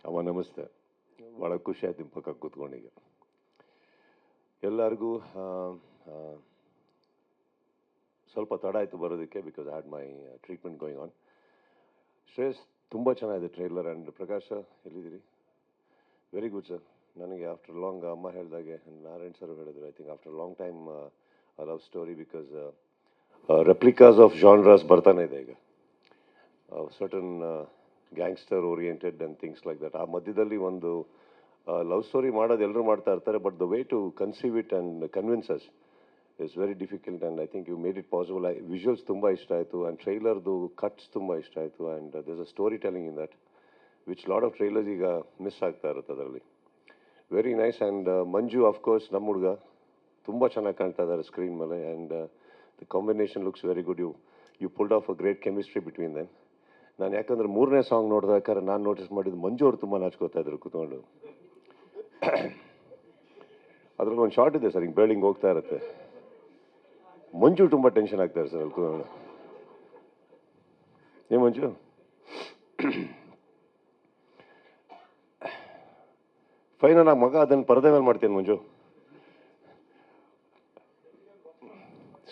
ಅಮ್ಮ ನಮಸ್ತೆ. ಭಾಳ ಖುಷಿ ಆಯ್ತು ನಿಮ್ಮ ಪಕ್ಕ ಕೂತ್ಕೊಂಡೀಗ. ಎಲ್ಲರಿಗೂ ಸ್ವಲ್ಪ ತಡ ಆಯಿತು ಬರೋದಕ್ಕೆ, because I had my treatment going on. Shreyas, ತುಂಬ ಚೆನ್ನಾಗಿದೆ ಟ್ರೈಲರ್. ಆ್ಯಂಡ್ ಪ್ರಕಾಶ್ ಸರ್ ಎಲ್ಲಿದ್ದೀರಿ? Very good sir. ನನಗೆ ಆಫ್ಟರ್ ಲಾಂಗ್ ಅಮ್ಮ ಹೇಳಿದಾಗೆ, ನಾರಾಯಣ್ ಸರ್ ಹೇಳಿದ್ರು, I think after long time a love story, because replicas of genres ಬರ್ತಾನೆ ಇದೆ ಈಗ. Certain gangster oriented and things like that. ಆ ಮಧ್ಯದಲ್ಲಿ ಒಂದು ಲವ್ ಸ್ಟೋರಿ ಮಾಡೋದು ಎಲ್ಲರೂ ಮಾಡ್ತಾ ಇರ್ತಾರೆ, but the way to conceive it and convince us is very difficult. And I think you made it possible. Visuals ತುಂಬ ಇಷ್ಟ ಆಯಿತು, ಆ್ಯಂಡ್ ಟ್ರೈಲರ್ದು ಕಟ್ಸ್ ತುಂಬ ಇಷ್ಟ ಆಯಿತು. And there is a story telling in that which lot of trailers ಈಗ miss ಆಗ್ತಾ ಇರುತ್ತೆ ಅದರಲ್ಲಿ. Very nice. And Manju of course ನಮ್ಮ ಹುಡುಗ ತುಂಬ ಚೆನ್ನಾಗಿ ಕಾಣ್ತಾ ಇದ್ದಾರೆ ಸ್ಕ್ರೀನ್ ಮೇಲೆ. And the combination looks very good. You pulled off a great chemistry between them. ನಾನು ಯಾಕಂದರೆ ಮೂರನೇ ಸಾಂಗ್ ನೋಡಿದಾರೆ ನಾನು ನೋಟಿಸ್ ಮಾಡಿದ್ದು ಮಂಜು ಅವರು ತುಂಬ ನಾಚ್ಕೋತಾ ಇದ್ರು ಕೂತ್ಕೊಂಡು. ಅದ್ರಲ್ಲಿ ಒಂದು ಶಾರ್ಟ್ ಇದೆ ಸರ್, ಹಿಂಗೆ ಬೆಳ್ಳಿಂಗ್ ಹೋಗ್ತಾ ಇರುತ್ತೆ, ಮಂಜು ತುಂಬ ಟೆನ್ಷನ್ ಆಗ್ತಾರೆ ಸರ್ ಅಲ್ಲಿ ಕೂತ್ಕೊಂಡು. ಏನು ಮಂಜು? ಫೈನಲ್ ಆಗಿ ಮಗ ಅದನ್ನು ಪರದೆ ಮೇಲೆ ಮಾಡ್ತೇನೆ ಮಂಜು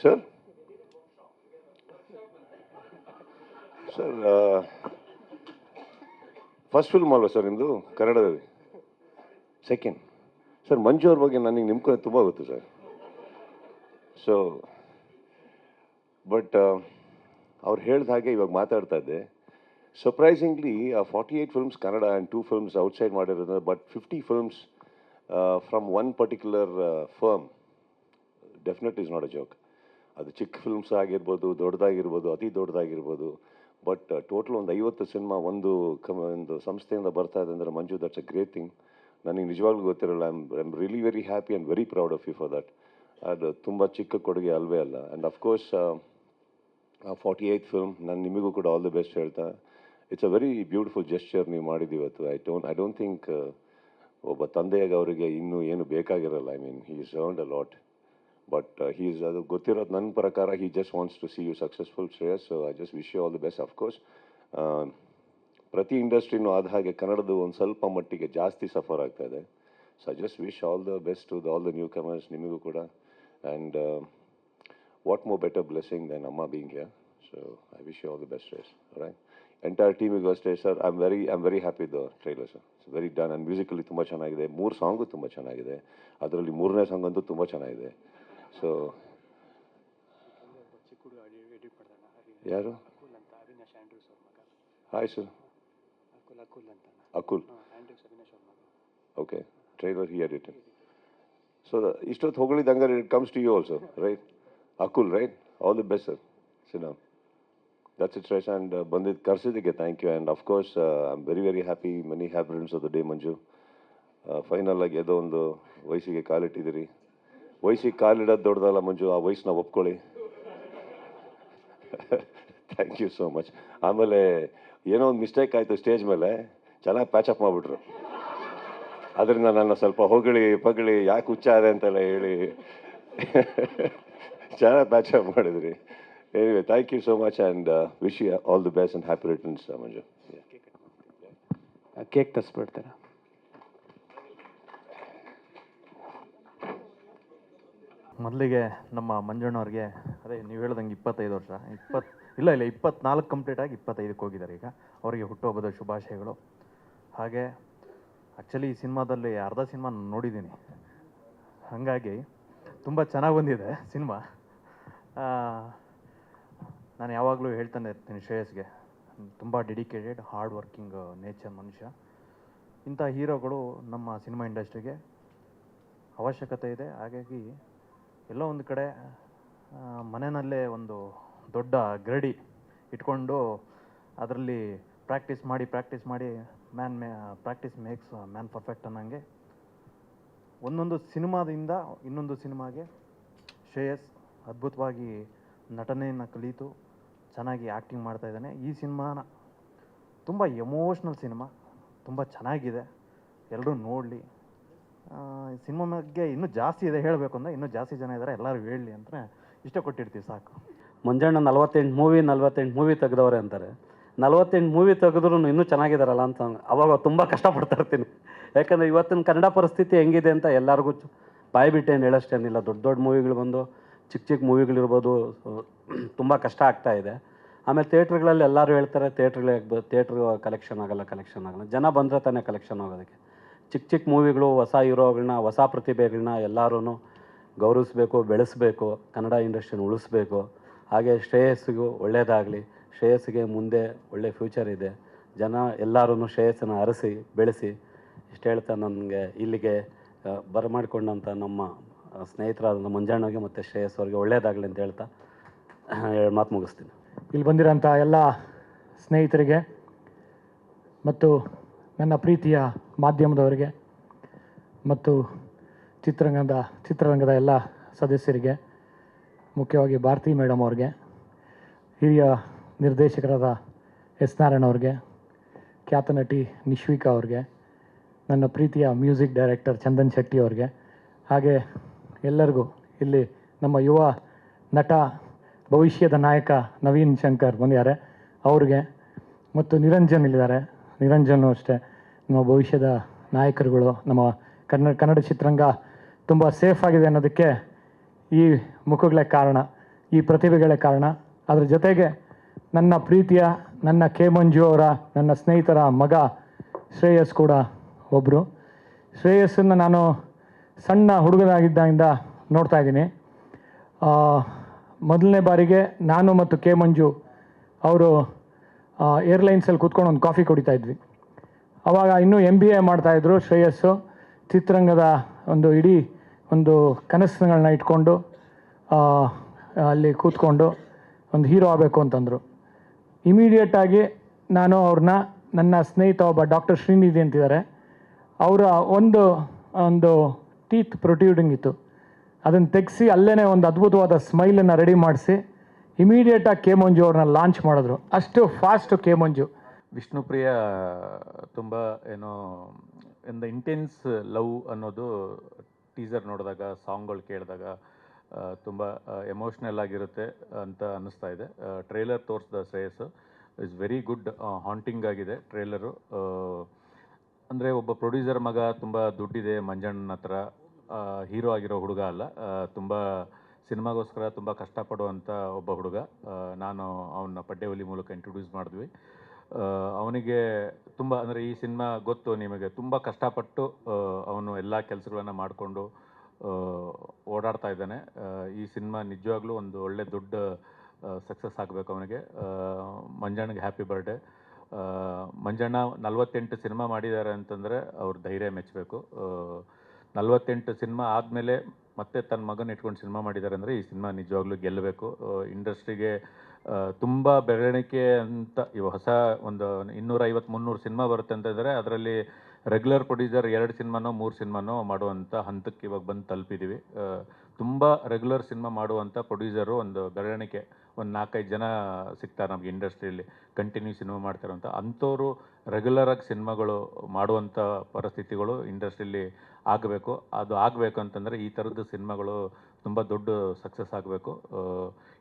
ಸರ್. ಸರ್ ಫಸ್ಟ್ ಫಿಲ್ಮ್ ಅಲ್ವಾ ಸರ್ ನಿಮ್ಮದು ಕನ್ನಡದಲ್ಲಿ? ಸೆಕೆಂಡ್. ಸರ್ ಮಂಜು ಅವ್ರ ಬಗ್ಗೆ ನನಗೆ ನಿಮ್ಮ ತುಂಬ ಗೊತ್ತು ಸರ್. ಸೊ ಬಟ್ ಅವ್ರು ಹೇಳಿದ ಹಾಗೆ ಇವಾಗ ಮಾತಾಡ್ತಾ ಇದ್ದೆ. Surprisingly 48 films Kannada and 2 films outside ಮಾಡಿರೋದು, but 50 films from one particular firm definite is not a joke. ಅದು ಚಿಕ್ಕ ಫಿಲ್ಮ್ಸ್ ಆಗಿರ್ಬೋದು, ದೊಡ್ಡದಾಗಿರ್ಬೋದು, ಅತಿ ದೊಡ್ಡದಾಗಿರ್ಬೋದು, ಬಟ್ ಟೋಟಲ್ ಒಂದು 50 ಸಿನಿಮಾ ಒಂದು ಸಂಸ್ಥೆಯಿಂದ ಬರ್ತಾ ಇದೆ ಅಂದರೆ Manju, that's a great thing. ನನಗೆ ನಿಜವಾಗ್ಲೂ ಗೊತ್ತಿರಲ್ಲ. I am really very happy and very proud of you for that. ಅದು ತುಂಬ ಚಿಕ್ಕ ಕೊಡುಗೆ ಅಲ್ವೇ ಅಲ್ಲ. ಆ್ಯಂಡ್ ಅಫ್ಕೋರ್ಸ್ 48 ಫಿಲ್ಮ್ ನಾನು ನಿಮಗೂ ಕೂಡ ಆಲ್ ದಿ ಬೆಸ್ಟ್ ಹೇಳ್ತಾ, it's a very beautiful gesture ನೀವು ಮಾಡಿದ್ದೀವತ್ತು. ಐ ಡೋಂಟ್ ಥಿಂಕ್ ಒಬ್ಬ ತಂದೆಯಾಗಿ ಅವರಿಗೆ ಇನ್ನೂ ಏನು ಬೇಕಾಗಿರಲ್ಲ. I mean he is earned a lot, but he's ಅದು ಗೊತ್ತಿರೋದು ನನ್ನ ಪ್ರಕಾರ he just wants to see you successful Shreyas. So I just wish you all the best. Of course ಪ್ರತಿ ಇಂಡಸ್ಟ್ರಿನೂ ಆದ ಹಾಗೆ ಕನ್ನಡದು ಒಂದು ಸ್ವಲ್ಪ ಮಟ್ಟಿಗೆ ಜಾಸ್ತಿ ಸಫರ್ ಆಗ್ತಾ ಇದೆ. So I just wish all the best to all the newcomers, ನಿಮಗೂ ಕೂಡ. And what more better blessing than ಅಮ್ಮ being here. So I wish you all the best Shreyas. Right, entire ಟೀಮಿಗೂ ಅಷ್ಟೇ sir. I am very happy the trailer sir. It's very done. And musically ತುಂಬ ಚೆನ್ನಾಗಿದೆ. 3 song ತುಂಬ ಚೆನ್ನಾಗಿದೆ. ಅದರಲ್ಲಿ 3ನೇ song ಅಂತೂ ತುಂಬ ಚೆನ್ನಾಗಿದೆ. ಸೊ ಯಾರು? Hi sir. Akul. Okay, trailer he edited. So ಇಷ್ಟೊತ್ತು ಹೊಗಳಿದ್ದಂಗೆ it comes to you also, right? Akul, right? All the best sir. Sit down. That's it Shreyas. And ಬಂದಿದ್ದು ಕರೆಸಿದ್ದಕ್ಕೆ thank you. And of course I am very happy. Many happy returns of the day Manju. Final ಆಗಿ ಏನೋ ಒಂದು ವಯಸ್ಸಿಗೆ ಕಾಲಿಟ್ಟಿದ್ದೀರಿ. ವಯಸ್ಸಿಗೆ ಕಾಲಿಡೋದು ದೊಡ್ಡದಲ್ಲ ಮಂಜು, ಆ ವಯಸ್ಸನ್ನ ಒಪ್ಕೊಳ್ಳಿ. Thank you so much. ಆಮೇಲೆ ಏನೋ ಒಂದು ಮಿಸ್ಟೇಕ್ ಆಯಿತು ಸ್ಟೇಜ್ ಮೇಲೆ, ಚೆನ್ನಾಗಿ ಪ್ಯಾಚಪ್ ಮಾಡಿಬಿಟ್ರು. ಅದರಿಂದ ನನ್ನ ಸ್ವಲ್ಪ ಪಗಳಿ ಯಾಕೆ ಹುಚ್ಚ ಇದೆ ಅಂತೆಲ್ಲ ಹೇಳಿ ಚೆನ್ನಾಗಿ ಪ್ಯಾಚಪ್ ಮಾಡಿದ್ರಿ. Anyway thank you so much and wish you all the best and happy returns Manju. Cake ತರಿಸ್ಬಿಡ್ತಾರೆ. ಮೊದಲಿಗೆ ನಮ್ಮ ಮಂಜಣ್ಣವ್ರಿಗೆ ಅದೇ ನೀವು ಹೇಳ್ದಂಗೆ 25 ವರ್ಷ, 24 ಕಂಪ್ಲೀಟ್ ಆಗಿ 25ಕ್ಕೆ ಹೋಗಿದ್ದಾರೆ ಈಗ. ಅವರಿಗೆ ಹುಟ್ಟುಹಬ್ಬದ ಶುಭಾಶಯಗಳು. ಹಾಗೆ ಆ್ಯಕ್ಚುಲಿ ಈ ಸಿನಿಮಾದಲ್ಲಿ ಅರ್ಧ ಸಿನಿಮಾ ನೋಡಿದ್ದೀನಿ, ಹಾಗಾಗಿ ತುಂಬ ಚೆನ್ನಾಗಿ ಬಂದಿದೆ ಸಿನಿಮಾ. ನಾನು ಯಾವಾಗಲೂ ಹೇಳ್ತಾನೆ ಇರ್ತೀನಿ ಶ್ರೇಯಸ್ಗೆ, ತುಂಬ ಡೆಡಿಕೇಟೆಡ್, ಹಾರ್ಡ್ ವರ್ಕಿಂಗ್ ನೇಚರ್ ಮನುಷ್ಯ. ಇಂಥ ಹೀರೋಗಳು ನಮ್ಮ ಸಿನಿಮಾ ಇಂಡಸ್ಟ್ರಿಗೆ ಅವಶ್ಯಕತೆ ಇದೆ. ಹಾಗಾಗಿ ಎಲ್ಲೋ ಒಂದು ಕಡೆ ಮನೆಯಲ್ಲೇ ಒಂದು ದೊಡ್ಡ ಗರಡಿ ಇಟ್ಕೊಂಡು ಅದರಲ್ಲಿ ಪ್ರಾಕ್ಟೀಸ್ ಮಾಡಿ ಪ್ರಾಕ್ಟೀಸ್ ಮೇಕ್ಸ್ ಮ್ಯಾನ್ ಪರ್ಫೆಕ್ಟ್ ಅನ್ನಂಗೆ ಒಂದೊಂದು ಸಿನಿಮಾದಿಂದ ಇನ್ನೊಂದು ಸಿನಿಮಾಗೆ ಶ್ರೇಯಸ್ ಅದ್ಭುತವಾಗಿ ನಟನೆಯನ್ನು ಕಲಿತು ಚೆನ್ನಾಗಿ ಆ್ಯಕ್ಟಿಂಗ್ ಮಾಡ್ತಾಯಿದ್ದಾನೆ. ಈ ಸಿನಿಮಾನ ತುಂಬ ಎಮೋಷ್ನಲ್ ಸಿನಿಮಾ, ತುಂಬ ಚೆನ್ನಾಗಿದೆ, ಎಲ್ಲರೂ ನೋಡಲಿ. ಸಿನಿಮಾ ಬಗ್ಗೆ ಇನ್ನೂ ಜಾಸ್ತಿ ಇದೆ ಹೇಳಬೇಕು ಅಂದರೆ, ಇನ್ನೂ ಜಾಸ್ತಿ ಜನ ಇದ್ದಾರೆ, ಎಲ್ಲರೂ ಹೇಳಲಿ ಅಂತ ಇಷ್ಟಪಟ್ಟಿರ್ತೀವಿ ಸಾಕು. ಮಂಜಣ್ಣ 48 ಮೂವಿ ತೆಗೆದವ್ರೆ ಅಂತಾರೆ. 48 ಮೂವಿ ತೆಗೆದ್ರೂ ಇನ್ನೂ ಚೆನ್ನಾಗಿದ್ದಾರಲ್ಲ ಅಂತ ಅವಾಗ ತುಂಬ ಕಷ್ಟಪಡ್ತಾ ಇರ್ತೀನಿ. ಯಾಕಂದರೆ ಇವತ್ತಿನ ಕನ್ನಡ ಪರಿಸ್ಥಿತಿ ಹೆಂಗಿದೆ ಅಂತ ಎಲ್ಲರಿಗೂ ಬಾಯಿ ಬಿಟ್ಟೇನು ಹೇಳೋಷ್ಟೇನಿಲ್ಲ. ದೊಡ್ಡ ದೊಡ್ಡ ಮೂವಿಗಳು ಬಂದು ಚಿಕ್ಕ ಚಿಕ್ಕ ಮೂವಿಗಳಿರ್ಬೋದು, ತುಂಬ ಕಷ್ಟ ಆಗ್ತಾ ಇದೆ. ಆಮೇಲೆ ಥಿಯೇಟ್ರ್ಗಳಲ್ಲಿ ಎಲ್ಲರೂ ಹೇಳ್ತಾರೆ ಥಿಯೇಟ್ರ್ ಕಲೆಕ್ಷನ್ ಆಗಲ್ಲ. ಜನ ಬಂದರೆ ತಾನೇ ಕಲೆಕ್ಷನ್ ಆಗೋದಕ್ಕೆ. ಚಿಕ್ಕ ಚಿಕ್ಕ ಮೂವಿಗಳು, ಹೊಸ ಹೀರೋಗಳನ್ನ, ಹೊಸ ಪ್ರತಿಭೆಗಳನ್ನ ಎಲ್ಲರೂ ಗೌರವಿಸ್ಬೇಕು, ಬೆಳೆಸಬೇಕು, ಕನ್ನಡ ಇಂಡಸ್ಟ್ರಿನ ಉಳಿಸ್ಬೇಕು. ಹಾಗೆ ಶ್ರೇಯಸ್ಸಿಗೂ ಒಳ್ಳೆಯದಾಗಲಿ. ಶ್ರೇಯಸ್ಸಿಗೆ ಮುಂದೆ ಒಳ್ಳೆ ಫ್ಯೂಚರ್ ಇದೆ. ಜನ ಎಲ್ಲರೂ ಶ್ರೇಯಸ್ಸನ್ನು ಅರಸಿ ಬೆಳೆಸಿ ಇಷ್ಟು ಹೇಳ್ತಾ ನನಗೆ ಇಲ್ಲಿಗೆ ಬರಮಾಡಿಕೊಂಡಂಥ ನಮ್ಮ ಸ್ನೇಹಿತರಾದ ಮಂಜಣ್ಣಗೆ ಮತ್ತು ಶ್ರೇಯಸ್ ಅವ್ರಿಗೆ ಒಳ್ಳೆಯದಾಗಲಿ ಅಂತ ಹೇಳ್ತಾ ಮಾತು ಮುಗಿಸ್ತೀನಿ. ಇಲ್ಲಿ ಬಂದಿರೋಂಥ ಎಲ್ಲ ಸ್ನೇಹಿತರಿಗೆ ಮತ್ತು ನನ್ನ ಪ್ರೀತಿಯ ಮಾಧ್ಯಮದವರಿಗೆ ಮತ್ತು ಚಿತ್ರರಂಗದ ಎಲ್ಲ ಸದಸ್ಯರಿಗೆ, ಮುಖ್ಯವಾಗಿ ಭಾರತಿ ಮೇಡಮ್ ಅವ್ರಿಗೆ, ಹಿರಿಯ ನಿರ್ದೇಶಕರಾದ ಎಸ್ ನಾರಾಯಣ ಅವ್ರಿಗೆ, ಖ್ಯಾತ ನಟಿ ನಿಶ್ವಿಕಾ ಅವ್ರಿಗೆ, ನನ್ನ ಪ್ರೀತಿಯ ಮ್ಯೂಸಿಕ್ ಡೈರೆಕ್ಟರ್ ಚಂದನ್ ಶೆಟ್ಟಿ ಅವ್ರಿಗೆ, ಹಾಗೆ ಎಲ್ಲರಿಗೂ ಇಲ್ಲಿ ನಮ್ಮ ಯುವ ನಟ, ಭವಿಷ್ಯದ ನಾಯಕ ನವೀನ್ ಶಂಕರ್ ಬಂದಿದ್ದಾರೆ ಅವ್ರಿಗೆ, ಮತ್ತು ನಿರಂಜನ್ ಇಲ್ಲಿದ್ದಾರೆ. ನಿರಂಜನ್ನು ಅಷ್ಟೇ ನಮ್ಮ ಭವಿಷ್ಯದ ನಾಯಕರುಗಳು. ನಮ್ಮ ಕನ್ನಡ ಚಿತ್ರರಂಗ ತುಂಬ ಸೇಫ್ ಆಗಿದೆ ಅನ್ನೋದಕ್ಕೆ ಈ ಮುಖಗಳೇ ಕಾರಣ, ಈ ಪ್ರತಿಭೆಗಳೇ ಕಾರಣ. ಅದ್ರ ಜೊತೆಗೆ ನನ್ನ ಪ್ರೀತಿಯ ನನ್ನ ಕೆ ಮಂಜು ಅವರ ನನ್ನ ಸ್ನೇಹಿತರ ಮಗ ಶ್ರೇಯಸ್ ಕೂಡ ಒಬ್ಬರು. ಶ್ರೇಯಸ್ಸನ್ನು ನಾನು ಸಣ್ಣ ಹುಡುಗನಾಗಿದ್ದಾಗಿಂದ ನೋಡ್ತಾ ಇದ್ದೀನಿ. ಮೊದಲನೇ ಬಾರಿಗೆ ನಾನು ಮತ್ತು ಕೆ ಮಂಜು ಅವರು ಏರ್ಲೈನ್ಸಲ್ಲಿ ಕೂತ್ಕೊಂಡು ಒಂದು ಕಾಫಿ ಕುಡಿತಾ ಇದ್ವಿ. ಆವಾಗ ಇನ್ನೂ MBA ಮಾಡ್ತಾಯಿದ್ರು ಶ್ರೇಯಸ್ಸು. ಚಿತ್ರರಂಗದ ಇಡೀ ಕನಸುಗಳನ್ನ ಇಟ್ಕೊಂಡು ಅಲ್ಲಿ ಕೂತ್ಕೊಂಡು ಒಂದು ಹೀರೋ ಆಗಬೇಕು ಅಂತಂದರು. ಇಮಿಡಿಯೇಟಾಗಿ ನಾನು ಅವ್ರನ್ನ, ನನ್ನ ಸ್ನೇಹಿತ ಒಬ್ಬ ಡಾಕ್ಟರ್ ಶ್ರೀನಿಧಿ ಅಂತಿದ್ದಾರೆ, ಅವರ ಒಂದು ಟೀತ್ ಪ್ರೊಟ್ಯೂಡಿಂಗ್ ಇತ್ತು. ಅದನ್ನು ತೆಗೆಸಿ ಅಲ್ಲೇ ಒಂದು ಅದ್ಭುತವಾದ ಸ್ಮೈಲನ್ನು ರೆಡಿ ಮಾಡಿಸಿ ಇಮಿಡಿಯೇಟಾಗಿ ಕೆ ಮಂಜು ಅವ್ರನ್ನ ಲಾಂಚ್ ಮಾಡಿದ್ರು. ಅಷ್ಟು ಫಾಸ್ಟು ಕೆ ಮಂಜು. ವಿಷ್ಣುಪ್ರಿಯ ತುಂಬ ಇಂದ ಇಂಟೆನ್ಸ್ ಲವ್ ಅನ್ನೋದು ಟೀಸರ್ ನೋಡಿದಾಗ, ಸಾಂಗ್ಗಳು ಕೇಳಿದಾಗ ತುಂಬ ಎಮೋಷ್ನಲ್ ಆಗಿರುತ್ತೆ ಅಂತ ಅನ್ನಿಸ್ತಾ ಇದೆ. ಟ್ರೇಲರ್ ತೋರಿಸಿದ Shreyas is very good, haunting ಆಗಿದೆ ಟ್ರೇಲರು. ಅಂದರೆ ಒಬ್ಬ ಪ್ರೊಡ್ಯೂಸರ್ ಮಗ, ತುಂಬ ದುಡ್ಡಿದೆ ಮಂಜಣ್ಣನ ಹತ್ರ, ಹೀರೋ ಆಗಿರೋ ಹುಡುಗ ಅಲ್ಲ, ತುಂಬ ಸಿನಿಮಾಗೋಸ್ಕರ ತುಂಬ ಕಷ್ಟಪಡುವಂಥ ಒಬ್ಬ ಹುಡುಗ. ನಾನು ಅವನ್ನ ಪಡ್ಡೆಹುಲಿ ಮೂಲಕ ಇಂಟ್ರೊಡ್ಯೂಸ್ ಮಾಡಿದ್ವಿ. ಅವನಿಗೆ ತುಂಬ ಅಂದರೆ ಈ ಸಿನಿಮಾ ಗೊತ್ತು ನಿಮಗೆ, ತುಂಬ ಕಷ್ಟಪಟ್ಟು ಅವನು ಎಲ್ಲ ಕೆಲಸಗಳನ್ನು ಮಾಡಿಕೊಂಡು ಓಡಾಡ್ತಾ ಇದ್ದಾನೆ. ಈ ಸಿನಿಮಾ ನಿಜವಾಗ್ಲೂ ಒಂದು ಒಳ್ಳೆ ದೊಡ್ಡ ಸಕ್ಸಸ್ ಆಗಬೇಕು ಅವನಿಗೆ. ಮಂಜಣ್ಣಗೆ ಹ್ಯಾಪಿ ಬರ್ಡೇ. ಮಂಜಣ್ಣ 48 ಸಿನಿಮಾ ಮಾಡಿದ್ದಾರೆ ಅಂತಂದರೆ ಅವ್ರ ಧೈರ್ಯ ಮೆಚ್ಚಬೇಕು. 48 ಸಿನಿಮಾ ಆದಮೇಲೆ ಮತ್ತೆ ತನ್ನ ಮಗನ ಇಟ್ಕೊಂಡು ಸಿನಿಮಾ ಮಾಡಿದ್ದಾರೆ ಅಂದರೆ ಈ ಸಿನಿಮಾ ನಿಜವಾಗ್ಲೂ ಗೆಲ್ಲಬೇಕು. ಇಂಡಸ್ಟ್ರಿಗೆ ತುಂಬ ಬೆರಳಿಕೆ ಅಂತ ಇವಾಗ ಹೊಸ ಒಂದು 250-300 ಸಿನಿಮಾ ಬರುತ್ತೆ ಅಂತಂದರೆ ಅದರಲ್ಲಿ ರೆಗ್ಯುಲರ್ ಪ್ರೊಡ್ಯೂಸರ್ 2 ಸಿನಿಮಾನೋ 3 ಸಿನಿಮಾನೋ ಮಾಡುವಂಥ ಹಂತಕ್ಕೆ ಇವಾಗ ಬಂದು ತಲುಪಿದ್ದೀವಿ. ತುಂಬ ರೆಗ್ಯುಲರ್ ಸಿನಿಮಾ ಮಾಡುವಂಥ ಪ್ರೊಡ್ಯೂಸರು ಒಂದು ಬೆರಳಿಕೆ, ಒಂದು 4-5 ಜನ ಸಿಗ್ತಾರೆ ನಮಗೆ ಇಂಡಸ್ಟ್ರಿಯಲ್ಲಿ ಕಂಟಿನ್ಯೂ ಸಿನಿಮಾ ಮಾಡ್ತಾರಂಥ. ಅಂಥವರು ರೆಗ್ಯುಲರಾಗಿ ಸಿನಿಮಾಗಳು ಮಾಡುವಂಥ ಪರಿಸ್ಥಿತಿಗಳು ಇಂಡಸ್ಟ್ರಿಯಲ್ಲಿ ಆಗಬೇಕು. ಅದು ಆಗಬೇಕು ಅಂತಂದರೆ ಈ ಥರದ್ದು ಸಿನಿಮಾಗಳು ತುಂಬ ದೊಡ್ಡ ಸಕ್ಸಸ್ ಆಗಬೇಕು.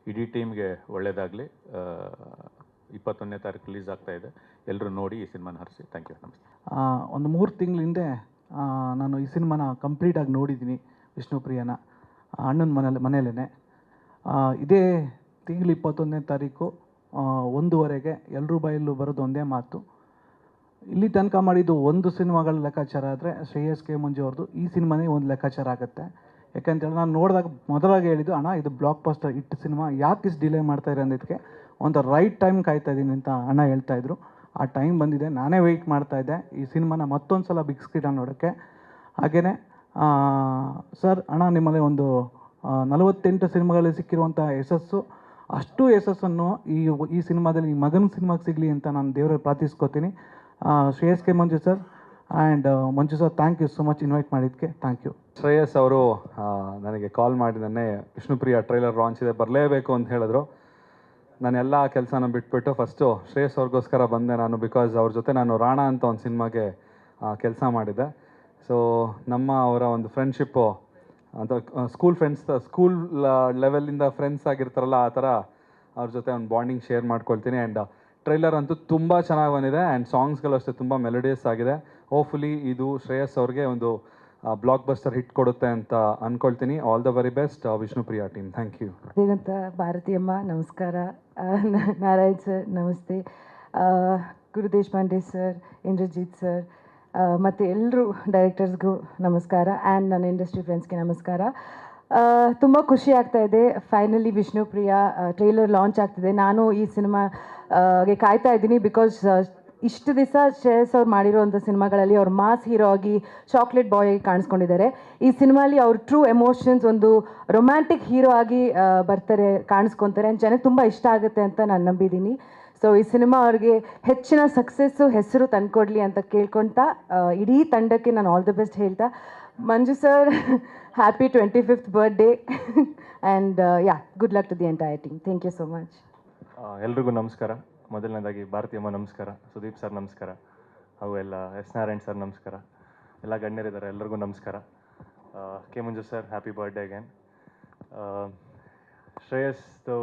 ಇಡೀ ಟೀಮ್ಗೆ ಒಳ್ಳೆಯದಾಗಲಿ. 21ನೇ ತಾರೀಕು ರಿಲೀಸ್ ಆಗ್ತಾಯಿದೆ. ಎಲ್ಲರೂ ನೋಡಿ ಈ ಸಿನಿಮಾನ ಹರಿಸಿ. Thank you. ನಮಸ್ತೆ. ಒಂದು 3 ತಿಂಗಳ ಹಿಂದೆ ನಾನು ಈ ಸಿನಿಮಾನ ಕಂಪ್ಲೀಟಾಗಿ ನೋಡಿದ್ದೀನಿ, ವಿಷ್ಣುಪ್ರಿಯನ ಅಣ್ಣನ ಮನೆಯಲ್ಲೇ. ಇದೇ ತಿಂಗಳು 21ನೇ ತಾರೀಕು 1:15ಗೆ ಎಲ್ಲರೂ ಬಾಯಲ್ಲೂ ಬರೋದು ಒಂದೇ ಮಾತು, ಇಲ್ಲಿ ತನಕ ಮಾಡಿದ್ದು ಒಂದು ಸಿನಿಮಾಗಳ ಲೆಕ್ಕಾಚಾರ ಆದರೆ ಶ್ರೇಯಸ್ ಕೆ ಮಂಜು ಅವ್ರದ್ದು ಈ ಸಿನಿಮಾನೇ ಒಂದು ಲೆಕ್ಕಾಚಾರ ಆಗುತ್ತೆ. ಯಾಕಂತೇಳಿ ನಾನು ನೋಡಿದಾಗ ಮೊದಲಾಗಿ ಹೇಳಿದ್ದು, ಅಣ್ಣ ಇದು ಬ್ಲಾಕ್ ಬಸ್ಟರ್ ಹಿಟ್ ಸಿನಿಮಾ, ಯಾಕೆ ಇಷ್ಟು ಡಿಲೇ ಮಾಡ್ತಾಯಿರಿ ಅಂದಿದ್ದಕ್ಕೆ ಒಂದು ರೈಟ್ ಟೈಮ್ ಕಾಯ್ತಾ ಇದ್ದೀನಿ ಅಂತ ಅಣ್ಣ ಹೇಳ್ತಾಯಿದ್ರು. ಆ ಟೈಮ್ ಬಂದಿದೆ. ನಾನೇ ವೆಯ್ಟ್ ಮಾಡ್ತಾಯಿದ್ದೆ ಈ ಸಿನಿಮಾನ ಮತ್ತೊಂದು ಸಲ ಬಿಗ್ ಸ್ಕ್ರೀನಲ್ಲಿ ನೋಡೋಕ್ಕೆ. ಹಾಗೆಯೇ ಸರ್, ಅಣ್ಣ ನಿಮ್ಮಲ್ಲಿ ಒಂದು 48 ಸಿನಿಮಾಗಳಲ್ಲಿ ಸಿಕ್ಕಿರುವಂಥ ಯಶಸ್ಸು, ಅಷ್ಟು ಯಶಸ್ಸನ್ನು ಈ ಸಿನಿಮಾದಲ್ಲಿ ಈ ಮಗನ ಸಿನಿಮಾಗೆ ಸಿಗಲಿ ಅಂತ ನಾನು ದೇವರಲ್ಲಿ ಪ್ರಾರ್ಥಿಸ್ಕೋತೀನಿ. Shreyas K Manju sir and Manju sir, thank you so much invite ಮಾಡಿದ್ದಕ್ಕೆ. Thank you. ಶ್ರೇಯಸ್ ಅವರು ನನಗೆ ಕಾಲ್ ಮಾಡಿ ನೆನ್ನೆ ವಿಷ್ಣುಪ್ರಿಯ ಟ್ರೈಲರ್ ಲಾಂಚ್ ಇದೆ, ಬರಲೇಬೇಕು ಅಂತ ಹೇಳಿದ್ರು. ನಾನೆಲ್ಲ ಕೆಲಸನ ಬಿಟ್ಬಿಟ್ಟು ಫಸ್ಟು ಶ್ರೇಯಸ್ ಅವ್ರಿಗೋಸ್ಕರ ಬಂದೆ ನಾನು. ಬಿಕಾಸ್ ಅವ್ರ ಜೊತೆ ನಾನು ರಾಣ ಅಂತ ಒಂದು ಸಿನಿಮಾಗೆ ಕೆಲಸ ಮಾಡಿದ್ದೆ. ಸೊ ಅವರ ಒಂದು ಫ್ರೆಂಡ್ಶಿಪ್ಪು ಅಂತ ಸ್ಕೂಲ್ ಫ್ರೆಂಡ್ಸ್, ಸ್ಕೂಲ್ ಲೆವೆಲಿಂದ ಫ್ರೆಂಡ್ಸ್ ಆಗಿರ್ತಾರಲ್ಲ, ಆ ಥರ ಅವ್ರ ಜೊತೆ ಒಂದು ಬಾಂಡಿಂಗ್ ಶೇರ್ ಮಾಡ್ಕೊಳ್ತೀನಿ. ಆ್ಯಂಡ್ ಟ್ರೈಲರ್ ಅಂತೂ ತುಂಬ ಚೆನ್ನಾಗಿ ಬಂದಿದೆ ಆ್ಯಂಡ್ ಸಾಂಗ್ಸ್ಗಳು ಅಷ್ಟೇ ತುಂಬ ಮೆಲೋಡಿಯಸ್ ಆಗಿದೆ. ಹೋಪ್ಫುಲಿ ಇದು ಶ್ರೇಯಸ್ ಅವ್ರಿಗೆ ಒಂದು ಬ್ಲಾಕ್ ಬಸ್ಟರ್ ಹಿಟ್ ಕೊಡುತ್ತೆ ಅಂತ ಅಂದ್ಕೊಳ್ತೀನಿ. All the very best Vishnupriya team. Thank you. ಅದೇನಂತ ಭಾರತೀಯಮ್ಮ ನಮಸ್ಕಾರ, ನಾರಾಯಣ್ ಸರ್ ನಮಸ್ತೆ, ಗುರು ದೇಶಪಾಂಡೆ ಸರ್, ಇಂದ್ರಜಿತ್ ಸರ್ ಮತ್ತು ಎಲ್ಲರೂ ಡೈರೆಕ್ಟರ್ಸ್ಗೂ ನಮಸ್ಕಾರ ಆ್ಯಂಡ್ ನನ್ನ ಇಂಡಸ್ಟ್ರಿ ಫ್ರೆಂಡ್ಸ್ಗೆ ನಮಸ್ಕಾರ. ತುಂಬ ಖುಷಿ ಆಗ್ತಾ ಇದೆ. ಫೈನಲಿ ವಿಷ್ಣುಪ್ರಿಯಾ ಟ್ರೈಲರ್ ಲಾಂಚ್ ಆಗ್ತಿದೆ. ನಾನು ಈ ಸಿನಿಮಾಗೆ ಕಾಯ್ತಾ ಇದ್ದೀನಿ ಬಿಕಾಸ್ ಇಷ್ಟು ದಿವಸ ಶ್ರೇಯಸ್ ಅವ್ರು ಮಾಡಿರೋಂಥ ಸಿನಿಮಾಗಳಲ್ಲಿ ಅವ್ರು ಮಾಸ್ ಹೀರೋ ಆಗಿ ಚಾಕ್ಲೇಟ್ ಬಾಯ್ ಆಗಿ ಕಾಣಿಸ್ಕೊಂಡಿದ್ದಾರೆ. ಈ ಸಿನಿಮಾಲಿ ಅವ್ರ ಟ್ರೂ ಎಮೋಷನ್ಸ್ ಒಂದು ರೊಮ್ಯಾಂಟಿಕ್ ಹೀರೋ ಆಗಿ ಬರ್ತಾರೆ, ಕಾಣಿಸ್ಕೊತಾರೆ ಆ್ಯಂಡ್ ಜನಕ್ಕೆ ತುಂಬ ಇಷ್ಟ ಆಗುತ್ತೆ ಅಂತ ನಾನು ನಂಬಿದ್ದೀನಿ. ಸೊ ಈ ಸಿನಿಮಾ ಅವ್ರಿಗೆ ಹೆಚ್ಚಿನ ಸಕ್ಸಸ್ಸು ಹೆಸರು ತಂದುಕೊಡ್ಲಿ ಅಂತ ಕೇಳ್ಕೊಳ್ತಾ ಇಡೀ ತಂಡಕ್ಕೆ ನಾನು ಆಲ್ ದಿ ಬೆಸ್ಟ್ ಹೇಳ್ತಾ, Manju sir happy 25th birthday and yeah good luck to the entire team. Thank you so much. ಎಲ್ರಿಗೂ ನಮಸ್ಕಾರ. ಮೊದಲನೇದಾಗಿ ಭಾರತೀಯಮ್ಮ ನಮಸ್ಕಾರ, ಸುದೀಪ್ ಸರ್ ನಮಸ್ಕಾರ, ಹಾಗೂ ಎಲ್ಲ ಎಸ್ ನಾರಾಯಣ್ ಸರ್ ನಮಸ್ಕಾರ, ಎಲ್ಲ ಗಣ್ಯರಿದ್ದಾರೆ ಎಲ್ಲರಿಗೂ ನಮಸ್ಕಾರ. K Manju sir happy birthday again. ಶ್ರೇಯಸ್ದು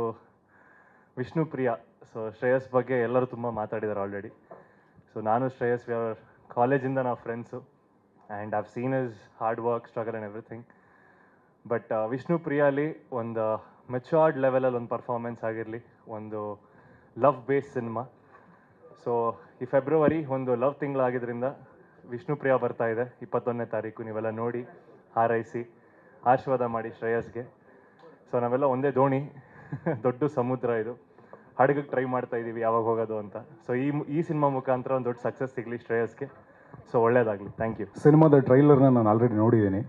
ವಿಷ್ಣುಪ್ರಿಯಾ. ಸೊ ಶ್ರೇಯಸ್ ಬಗ್ಗೆ ಎಲ್ಲರೂ ತುಂಬ ಮಾತಾಡಿದ್ದಾರೆ ಆಲ್ರೆಡಿ. ಸೊ ನಾನು ಶ್ರೇಯಸ್ ವಿ ಆರ್ ಕಾಲೇಜಿಂದ ನಾವು friends and I've seen his hard work, struggle and everything. But ವಿಷ್ಣುಪ್ರಿಯಾಲಿ ಒಂದು ಮೆಚ್ಯೂರ್ಡ್ ಲೆವೆಲಲ್ಲಿ ಒಂದು ಪರ್ಫಾರ್ಮೆನ್ಸ್ ಆಗಿರಲಿ, ಒಂದು ಲವ್ ಬೇಸ್ ಸಿನಿಮಾ. ಸೊ ಈ ಫೆಬ್ರವರಿ ಒಂದು ಲವ್ ತಿಂಗಳಾಗಿದ್ದರಿಂದ ವಿಷ್ಣುಪ್ರಿಯಾ ಬರ್ತಾ ಇದೆ 21ನೇ ತಾರೀಕು. ನೀವೆಲ್ಲ ನೋಡಿ ಹಾರೈಸಿ ಆಶೀರ್ವಾದ ಮಾಡಿ ಶ್ರೇಯಸ್ಗೆ. ಸೊ ನಾವೆಲ್ಲ ಒಂದೇ ದೋಣಿ, ದೊಡ್ಡ ಸಮುದ್ರ ಇದು, ಹಡಗಕ್ಕೆ ಟ್ರೈ ಮಾಡ್ತಾ ಇದ್ದೀವಿ ಯಾವಾಗ ಹೋಗೋದು ಅಂತ. ಸೊ ಈ ಸಿನಿಮಾ ಮುಖಾಂತರ ಒಂದು ದೊಡ್ಡ ಸಕ್ಸಸ್ ಸಿಗಲಿ ಶ್ರೇಯಸ್ಗೆ. ಸೊ ಒಳ್ಳೆಯದಾಗಲಿ. Thank you. ಸಿನಿಮಾದ ಟ್ರೈಲರ್ನ ನಾನು ಆಲ್ರೆಡಿ ನೋಡಿದ್ದೀನಿ.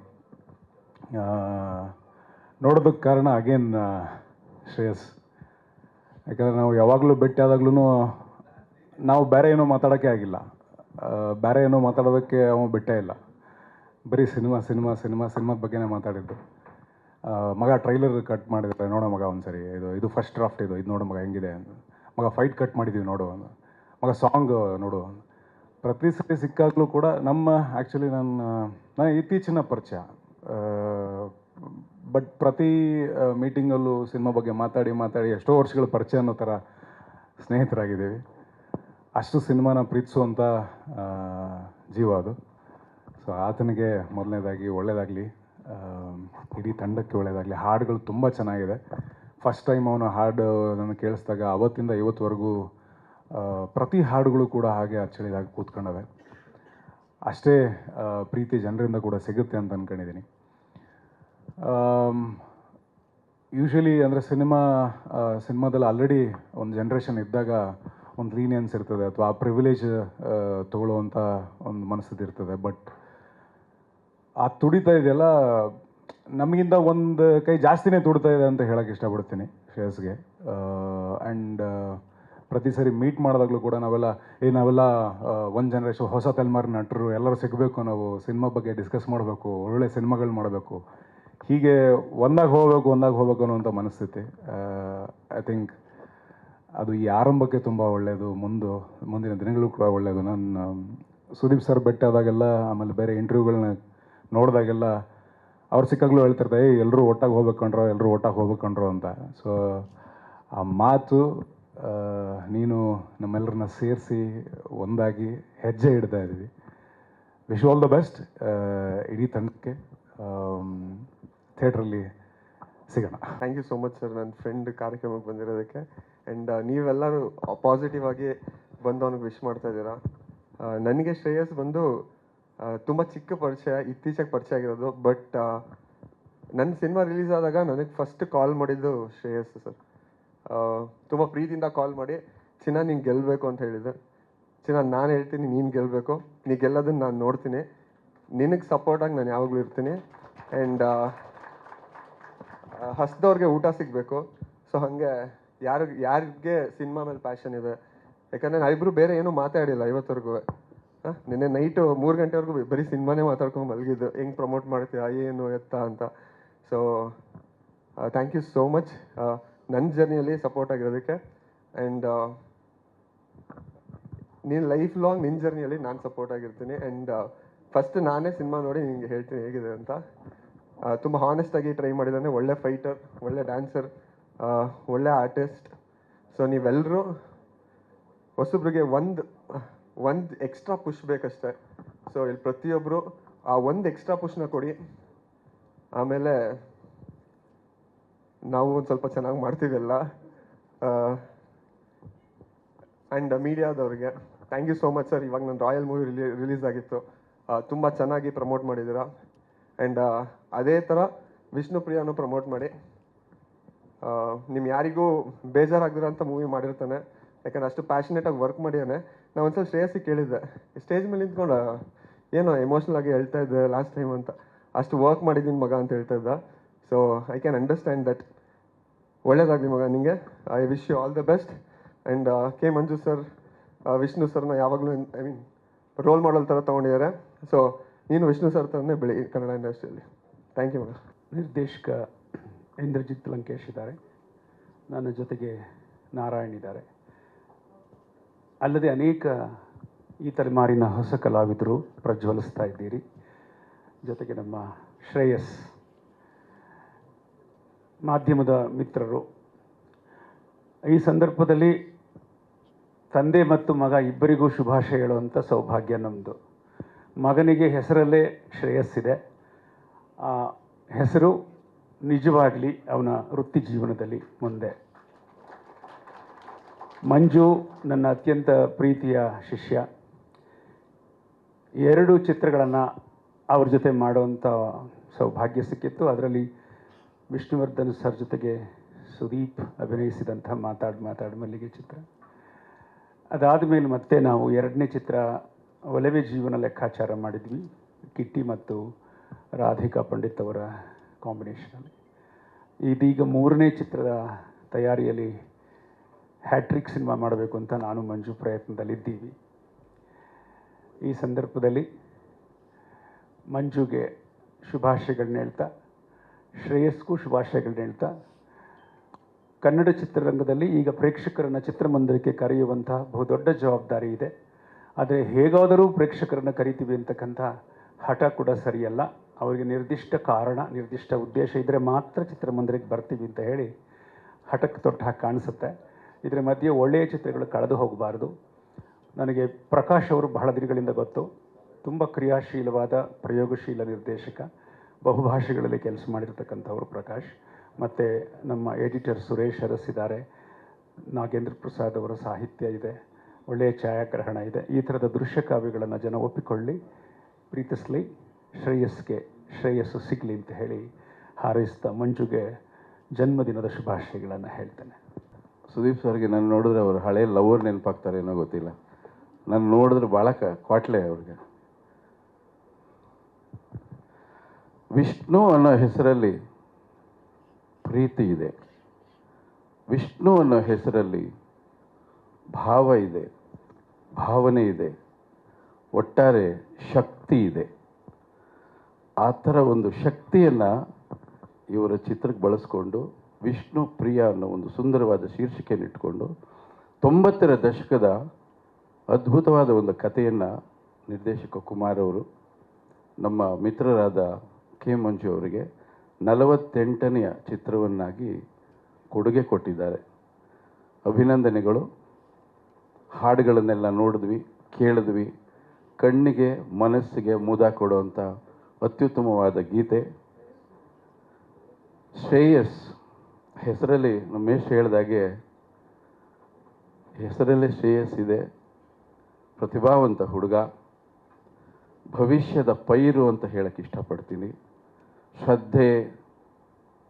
ನೋಡೋದಕ್ಕೆ ಕಾರಣ ಅಗೇನ್ ಶ್ರೇಯಸ್. ಯಾಕಂದರೆ ನಾವು ಯಾವಾಗಲೂ ಭೇಟಿ ಆದಾಗ್ಲೂ ನಾವು ಬೇರೆ ಏನೋ ಮಾತಾಡೋಕ್ಕೆ ಆಗಿಲ್ಲ, ಬೇರೆ ಏನೋ ಮಾತಾಡೋದಕ್ಕೆ ಅವ ಬಿಟ್ಟೇ ಇಲ್ಲ. ಬರೀ ಸಿನಿಮಾದ ಬಗ್ಗೆನೇ ಮಾತಾಡಿದ್ದು. ಮಗ ಟ್ರೈಲರ್ ಕಟ್ ಮಾಡಿದ್ರೆ ನೋಡೋ ಮಗ ಒಂದ್ಸರಿ, ಇದು ಫಸ್ಟ್ ಡ್ರಾಫ್ಟ್, ಇದು ನೋಡೋ ಮಗ ಹೆಂಗಿದೆ, ಮಗ ಫೈಟ್ ಕಟ್ ಮಾಡಿದ್ದೀವಿ ನೋಡು, ಮಗ ಸಾಂಗ್ ನೋಡು. ಪ್ರತಿ ಸರಿ ಸಿಕ್ಕಾಗಲೂ ಕೂಡ ಆ್ಯಕ್ಚುಲಿ ನನ್ನ ಇತ್ತೀಚಿನ ಪರಿಚಯ, ಬಟ್ ಪ್ರತಿ ಮೀಟಿಂಗಲ್ಲೂ ಸಿನಿಮಾ ಬಗ್ಗೆ ಮಾತಾಡಿ ಎಷ್ಟೋ ವರ್ಷಗಳ ಪರಿಚಯ ಅನ್ನೋ ಥರ ಸ್ನೇಹಿತರಾಗಿದ್ದೀವಿ. ಅಷ್ಟು ಸಿನಿಮಾನ ಪ್ರೀತಿಸುವಂಥ ಜೀವ ಅದು. ಸೊ ಆತನಿಗೆ ಮೊದಲನೇದಾಗಿ ಒಳ್ಳೆಯದಾಗಲಿ, ಇಡೀ ತಂಡಕ್ಕೆ ಒಳ್ಳೆಯದಾಗಲಿ. ಹಾಡುಗಳು ತುಂಬ ಚೆನ್ನಾಗಿದೆ. ಫಸ್ಟ್ ಟೈಮ್ ಅವನು ಹಾಡು ನನಗೆ ಕೇಳಿಸಿದಾಗ ಅವತ್ತಿಂದ ಇವತ್ತುವರೆಗೂ ಪ್ರತಿ ಹಾಡುಗಳು ಕೂಡ ಹಾಗೆ ಅಚ್ಚಳಿದಾಗಿ ಕೂತ್ಕೊಂಡವೆ. ಅಷ್ಟೇ ಪ್ರೀತಿ ಜನರಿಂದ ಕೂಡ ಸಿಗುತ್ತೆ ಅಂತ ಅಂದ್ಕೊಂಡಿದ್ದೀನಿ. ಯೂಶ್ವಲಿ ಅಂದರೆ ಸಿನಿಮಾದಲ್ಲಿ ಆಲ್ರೆಡಿ ಒಂದು ಜನ್ರೇಷನ್ ಇದ್ದಾಗ ಒಂದು ಲೀನಿಯನ್ಸ್ ಇರ್ತದೆ, ಅಥವಾ ಆ ಪ್ರಿವಿಲೇಜ್ ತೊಗೊಳ್ಳುವಂಥ ಒಂದು ಮನಸ್ಥಿತಿ ಇರ್ತದೆ. ಬಟ್ ಆ ತುಡಿತಾ ಇದೆಯಲ್ಲ, ನಮಗಿಂತ ಒಂದು ಕೈ ಜಾಸ್ತಿನೇ ತುಡ್ತಾ ಇದೆ ಅಂತ ಹೇಳೋಕ್ಕೆ ಇಷ್ಟಪಡ್ತೀನಿ ಶ್ರೇಯಸ್ಗೆ. ಆ್ಯಂಡ್ ಪ್ರತಿ ಸರಿ ಮೀಟ್ ಮಾಡಿದಾಗಲೂ ಕೂಡ ನಾವೆಲ್ಲ ಒಂದು ಜನ್ರೇಷನ್ ಹೊಸ ತಲೆಮಾರಿನ ನಟರು ಎಲ್ಲರೂ ಸಿಗಬೇಕು, ನಾವು ಸಿನಿಮಾ ಬಗ್ಗೆ ಡಿಸ್ಕಸ್ ಮಾಡಬೇಕು, ಒಳ್ಳೆ ಸಿನಿಮಾಗಳು ಮಾಡಬೇಕು, ಹೀಗೆ ಒಂದಾಗಿ ಹೋಗಬೇಕು ಅನ್ನೋಂಥ ಮನಸ್ಥಿತಿ. ಐ ಥಿಂಕ್ ಅದು ಈ ಆರಂಭಕ್ಕೆ ತುಂಬ ಒಳ್ಳೆಯದು, ಮುಂದಿನ ದಿನಗಳು ಕೂಡ ಒಳ್ಳೆಯದು. ನಾನು ಸುದೀಪ್ ಸರ್ ಭೇಟಿ ಆದಾಗೆಲ್ಲ, ಆಮೇಲೆ ಬೇರೆ ಇಂಟರ್ವ್ಯೂಗಳನ್ನ ನೋಡಿದಾಗೆಲ್ಲ ಅವ್ರು ಸಿಕ್ಕಾಗಲೂ ಹೇಳ್ತಿರ್ತಾರೆ, ಎಲ್ಲರೂ ಒಟ್ಟಾಗಿ ಹೋಗ್ಬೇಕಂಡ್ರು ಅಂತ. ಸೊ ಆ ಮಾತು, ನೀನು ನಮ್ಮೆಲ್ಲರನ್ನ ಸೇರಿಸಿ ಒಂದಾಗಿ ಹೆಜ್ಜೆ ಇಡ್ತಾ ಇದ್ದೀವಿ. ವಿಶ್ ಆಲ್ ದ ಬೆಸ್ಟ್ ಇಡೀ ತಂಡಕ್ಕೆ. ಥಿಯೇಟ್ರಲ್ಲಿ ಸಿಗೋಣ. Thank you so much sir, ನನ್ನ ಫ್ರೆಂಡ್ ಕಾರ್ಯಕ್ರಮಕ್ಕೆ ಬಂದಿರೋದಕ್ಕೆ. ಆ್ಯಂಡ್ ನೀವೆಲ್ಲರೂ ಪಾಸಿಟಿವ್ ಆಗಿ ಬಂದು ಅವ್ನಿಗೆ ವಿಶ್ ಮಾಡ್ತಾ ಇದ್ದೀರಾ. ನನಗೆ ಶ್ರೇಯಸ್ ಬಂದು ತುಂಬ ಚಿಕ್ಕ ಪರಿಚಯ, ಇತ್ತೀಚೆಗೆ ಪರಿಚಯ ಆಗಿರೋದು. ಬಟ್ ನನ್ನ ಸಿನಿಮಾ ರಿಲೀಸ್ ಆದಾಗ ನನಗೆ ಫಸ್ಟ್ ಕಾಲ್ ಮಾಡಿದ್ದು ಶ್ರೇಯಸ್ ಸರ್. ತುಂಬ ಪ್ರೀತಿಯಿಂದ ಕಾಲ್ ಮಾಡಿ, ಚಿನ್ನ ನೀನು ಗೆಲ್ಲಬೇಕು ಅಂತ ಹೇಳಿದೆ. ಚಿನ್ನ ನಾನು ಹೇಳ್ತೀನಿ, ನೀನು ಗೆಲ್ಲಬೇಕು, ನೀ ಗೆಲ್ಲೋದನ್ನು ನಾನು ನೋಡ್ತೀನಿ, ನಿನಗೆ ಸಪೋರ್ಟಾಗಿ ನಾನು ಯಾವಾಗಲೂ ಇರ್ತೀನಿ. ಆ್ಯಂಡ್ ಹಸ್ದವ್ರಿಗೆ ಊಟ ಸಿಗಬೇಕು. ಸೊ ಹಾಗೆ ಯಾರಿಗೆ ಸಿನಿಮಾ ಮೇಲೆ ಪ್ಯಾಷನ್ ಇದೆ, ಯಾಕಂದರೆ ನಾವಿಬ್ಬರು ಬೇರೆ ಏನೂ ಮಾತಾಡಿಲ್ಲ ಇವತ್ತವರೆಗೂ. ನಿನ್ನೆ ನೈಟು 3 ಗಂಟೆವರೆಗೂ ಬರೀ ಸಿನಿಮಾನೇ ಮಾತಾಡ್ಕೊಂಡು ಮಲಗಿದ್ದು, ಹೆಂಗೆ ಪ್ರಮೋಟ್ ಮಾಡ್ತೀಯ, ಏನು ಎತ್ತ ಅಂತ. So thank you so much ನನ್ನ ಜರ್ನಿಯಲ್ಲಿ ಸಪೋರ್ಟ್ ಆಗಿರೋದಕ್ಕೆ. ಆ್ಯಂಡ್ ನೀನು ಲೈಫ್ ಲಾಂಗ್ ನಿನ್ನ ಜರ್ನಿಯಲ್ಲಿ ನಾನು ಸಪೋರ್ಟ್ ಆಗಿರ್ತೀನಿ. ಆ್ಯಂಡ್ ಫಸ್ಟ್ ನಾನೇ ಸಿನಿಮಾ ನೋಡಿ ನಿಮಗೆ ಹೇಳ್ತೀನಿ ಹೇಗಿದೆ ಅಂತ. ತುಂಬ ಹಾನೆಸ್ಟಾಗಿ ಟ್ರೈ ಮಾಡಿದ್ದಾನೆ. ಒಳ್ಳೆ ಫೈಟರ್, ಒಳ್ಳೆ ಡ್ಯಾನ್ಸರ್, ಒಳ್ಳೆ ಆರ್ಟಿಸ್ಟ್, ಸೊ ನೀವೆಲ್ಲರೂ ಹೊಸಬ್ರಿಗೆ ಒಂದು ಎಕ್ಸ್ಟ್ರಾ ಪುಷ್ ಬೇಕಷ್ಟೆ. ಸೊ ಇಲ್ಲಿ ಪ್ರತಿಯೊಬ್ಬರು ಆ ಒಂದು ಎಕ್ಸ್ಟ್ರಾ ಪುಷ್ನ ಕೊಡಿ. ಆಮೇಲೆ ನಾವು ಒಂದು ಸ್ವಲ್ಪ ಚೆನ್ನಾಗಿ ಮಾಡ್ತೀವೆಲ್ಲ. ಆ್ಯಂಡ್ ಮೀಡಿಯಾದವ್ರಿಗೆ thank you so much sir. ಇವಾಗ ನನ್ನ ರಾಯಲ್ ಮೂವಿ ರಿಲೀಸ್ ಆಗಿತ್ತು, ತುಂಬ ಚೆನ್ನಾಗಿ ಪ್ರಮೋಟ್ ಮಾಡಿದ್ದೀರಾ. ಆ್ಯಂಡ್ ಅದೇ ಥರ ವಿಷ್ಣುಪ್ರಿಯಾನು ಪ್ರಮೋಟ್ ಮಾಡಿ. ನಿಮ್ಮ ಯಾರಿಗೂ ಬೇಜಾರಾಗ್ದಿರೋಂಥ ಮೂವಿ ಮಾಡಿರ್ತಾನೆ, ಯಾಕಂದ್ರೆ ಅಷ್ಟು ಪ್ಯಾಷನೇಟಾಗಿ ವರ್ಕ್ ಮಾಡಿದ್ದಾನೆ. ನಾನು ಒಂದ್ಸಲ ಶ್ರೇಯಸ್ಸಿಗೆ ಕೇಳಿದ್ದೆ, ಸ್ಟೇಜ್ ಮೇಲೆ ನಿಂತ್ಕೊಂಡು ಏನೋ ಎಮೋಷ್ನಲ್ ಆಗಿ ಹೇಳ್ತಾ ಇದ್ದೆ ಲಾಸ್ಟ್ ಟೈಮ್ ಅಂತ, ಅಷ್ಟು ವರ್ಕ್ ಮಾಡಿದ್ದೀನಿ ಮಗ ಅಂತ ಹೇಳ್ತಾ ಇದ್ದ. So I can understand that. ಒಳ್ಳೇದಾಗಲಿ ಮಗ ನಿಮಗೆ. I wish you all the best. And K Manju sir, Vishnu ಸರ್ನ ಯಾವಾಗಲೂ ಐ ಮೀನ್ ರೋಲ್ ಮಾಡಲ್ ಥರ ತೊಗೊಂಡಿದ್ದಾರೆ. ಸೊ ನೀನು ವಿಷ್ಣು ಸರ್ ಥರನೇ ಬೆಳಿ ಕನ್ನಡ ಇಂಡಸ್ಟ್ರಿಯಲ್ಲಿ. ಥ್ಯಾಂಕ್ ಯು ಮಗ. ನಿರ್ದೇಶಕ ಇಂದ್ರಜಿತ್ ಲಂಕೇಶ್ ಇದ್ದಾರೆ, ನನ್ನ ಜೊತೆಗೆ ನಾರಾಯಣ್ ಇದ್ದಾರೆ. ಅಲ್ಲದೆ ಅನೇಕ ಈ ತಲೆಮಾರಿನ ಹೊಸ ಕಲಾವಿದರು ಪ್ರಜ್ವಲಿಸ್ತಾ ಇದ್ದೀರಿ. ಜೊತೆಗೆ ನಮ್ಮ ಶ್ರೇಯಸ್, ಮಾಧ್ಯಮದ ಮಿತ್ರರು. ಈ ಸಂದರ್ಭದಲ್ಲಿ ತಂದೆ ಮತ್ತು ಮಗ ಇಬ್ಬರಿಗೂ ಶುಭಾಶಯ ಹೇಳುವಂಥ ಸೌಭಾಗ್ಯ ನಮ್ಮದು. ಮಗನಿಗೆ ಹೆಸರಲ್ಲೇ ಶ್ರೇಯಸ್ಸಿದೆ. ಆ ಹೆಸರು ನಿಜವಾಗಲಿ ಅವನ ವೃತ್ತಿ ಜೀವನದಲ್ಲಿ ಮುಂದೆ. ಮಂಜು ನನ್ನ ಅತ್ಯಂತ ಪ್ರೀತಿಯ ಶಿಷ್ಯ. 2 ಚಿತ್ರಗಳನ್ನು ಅವ್ರ ಜೊತೆ ಮಾಡುವಂಥ ಸೌಭಾಗ್ಯ ಸಿಕ್ಕಿತ್ತು. ಅದರಲ್ಲಿ ವಿಷ್ಣುವರ್ಧನ್ ಸರ್ ಜೊತೆಗೆ ಸುದೀಪ್ ಅಭಿನಯಿಸಿದಂಥ ಮಾತಾಡ್ ಮಲ್ಲಿಗೆ ಚಿತ್ರ. ಅದಾದ ಮೇಲೆ ಮತ್ತೆ ನಾವು 2ನೇ ಚಿತ್ರ ಒಲವೇ ಜೀವನ ಲೆಕ್ಕಾಚಾರ ಮಾಡಿದ್ವಿ, ಕಿಟ್ಟಿ ಮತ್ತು ರಾಧಿಕಾ ಪಂಡಿತ್ ಅವರ ಕಾಂಬಿನೇಷನಲ್ಲಿ. ಇದೀಗ 3ನೇ ಚಿತ್ರದ ತಯಾರಿಯಲ್ಲಿ ಹ್ಯಾಟ್ರಿಕ್ ಸಿನಿಮಾ ಮಾಡಬೇಕು ಅಂತ ನಾನು ಮಂಜು ಪ್ರಯತ್ನದಲ್ಲಿದ್ದೀವಿ. ಈ ಸಂದರ್ಭದಲ್ಲಿ ಮಂಜುಗೆ ಶುಭಾಶಯಗಳನ್ನ ಹೇಳ್ತಾ, ಶ್ರೇಯಸ್ಗೂ ಶುಭಾಶಯಗಳನ್ನ ಹೇಳ್ತಾ, ಕನ್ನಡ ಚಿತ್ರರಂಗದಲ್ಲಿ ಈಗ ಪ್ರೇಕ್ಷಕರನ್ನು ಚಿತ್ರಮಂದಿರಕ್ಕೆ ಕರೆಯುವಂಥ ಬಹುದೊಡ್ಡ ಜವಾಬ್ದಾರಿ ಇದೆ. ಆದರೆ ಹೇಗಾದರೂ ಪ್ರೇಕ್ಷಕರನ್ನು ಕರಿತೀವಿ ಅಂತಕ್ಕಂಥ ಹಠ ಕೂಡ ಸರಿಯಲ್ಲ. ಅವರಿಗೆ ನಿರ್ದಿಷ್ಟ ಕಾರಣ, ನಿರ್ದಿಷ್ಟ ಉದ್ದೇಶ ಇದ್ದರೆ ಮಾತ್ರ ಚಿತ್ರಮಂದಿರಕ್ಕೆ ಬರ್ತೀವಿ ಅಂತ ಹೇಳಿ ಹಠಕ್ಕೆ ತೊಟ್ಟು ಹಾಕಿ ಕಾಣಿಸುತ್ತೆ. ಇದರ ಮಧ್ಯೆ ಒಳ್ಳೆಯ ಚಿತ್ರಗಳು ಕಳೆದು ಹೋಗಬಾರ್ದು. ನನಗೆ ಪ್ರಕಾಶ್ ಅವರು ಬಹಳ ದಿನಗಳಿಂದ ಗೊತ್ತು. ತುಂಬ ಕ್ರಿಯಾಶೀಲವಾದ ಪ್ರಯೋಗಶೀಲ ನಿರ್ದೇಶಕ, ಬಹುಭಾಷೆಗಳಲ್ಲಿ ಕೆಲಸ ಮಾಡಿರ್ತಕ್ಕಂಥವರು ಪ್ರಕಾಶ್. ಮತ್ತು ನಮ್ಮ ಎಡಿಟರ್ ಸುರೇಶ್ ಅರಸ್ ಇದ್ದಾರೆ. ನಾಗೇಂದ್ರ ಪ್ರಸಾದ್ ಅವರ ಸಾಹಿತ್ಯ ಇದೆ, ಒಳ್ಳೆಯ ಛಾಯಾಗ್ರಹಣ ಇದೆ. ಈ ಥರದ ದೃಶ್ಯ ಕಾವ್ಯಗಳನ್ನು ಜನ ಒಪ್ಪಿಕೊಳ್ಳಿ, ಪ್ರೀತಿಸಲಿ, ಶ್ರೇಯಸ್ಸು ಸಿಗಲಿ ಅಂತ ಹೇಳಿ ಹಾರೈಸ್ತಾ ಮಂಜುಗೆ ಜನ್ಮದಿನದ ಶುಭಾಶಯಗಳನ್ನು ಹೇಳ್ತೇನೆ. ಸುದೀಪ್ ಸರ್ಗೆ ನಾನು ನೋಡಿದ್ರೆ ಅವರು ಹಳೆ ಲವರ್ ನೆನಪಾಗ್ತಾರೆ ಏನೋ ಗೊತ್ತಿಲ್ಲ. ನಾನು ನೋಡಿದ್ರೆ ಭಾಳ ಕ್ವಾಟ್ಲೆ ಅವ್ರಿಗೆ. ವಿಷ್ಣು ಅನ್ನೋ ಹೆಸರಲ್ಲಿ ಪ್ರೀತಿ ಇದೆ, ವಿಷ್ಣು ಅನ್ನೋ ಹೆಸರಲ್ಲಿ ಭಾವ ಇದೆ, ಭಾವನೆ ಇದೆ, ಒಟ್ಟಾರೆ ಶಕ್ತಿ ಇದೆ. ಆ ಥರ ಒಂದು ಶಕ್ತಿಯನ್ನು ಇವರ ಚಿತ್ರಕ್ಕೆ ಬಳಸ್ಕೊಂಡು ವಿಷ್ಣು ಪ್ರಿಯ ಅನ್ನೋ ಒಂದು ಸುಂದರವಾದ ಶೀರ್ಷಿಕೆಯನ್ನು ಇಟ್ಕೊಂಡು 90ರ ದಶಕದ ಅದ್ಭುತವಾದ ಒಂದು ಕಥೆಯನ್ನು ನಿರ್ದೇಶಕ ಕುಮಾರ್ ಅವರು ನಮ್ಮ ಮಿತ್ರರಾದ ಕೆ ಮಂಜು ಅವರಿಗೆ 48ನೆಯ ಚಿತ್ರವನ್ನಾಗಿ ಕೊಡುಗೆ ಕೊಟ್ಟಿದ್ದಾರೆ. ಅಭಿನಂದನೆಗಳು. ಹಾಡುಗಳನ್ನೆಲ್ಲ ನೋಡಿದ್ವಿ, ಕೇಳಿದ್ವಿ. ಕಣ್ಣಿಗೆ ಮನಸ್ಸಿಗೆ ಮುದ ಕೊಡುವಂಥ ಅತ್ಯುತ್ತಮವಾದ ಗೀತೆ. ಶ್ರೇಯಸ್ ಹೆಸರಲ್ಲಿ ನಮ್ಮೇಶ್ ಹೇಳ್ದಾಗೆ ಹೆಸರಲ್ಲೇ ಶ್ರೇಯಸ್ ಇದೆ. ಪ್ರತಿಭಾವಂತ ಹುಡುಗ, ಭವಿಷ್ಯದ ಪೈರು ಅಂತ ಹೇಳಕ್ಕೆ ಇಷ್ಟಪಡ್ತೀನಿ. ಶ್ರದ್ಧೆ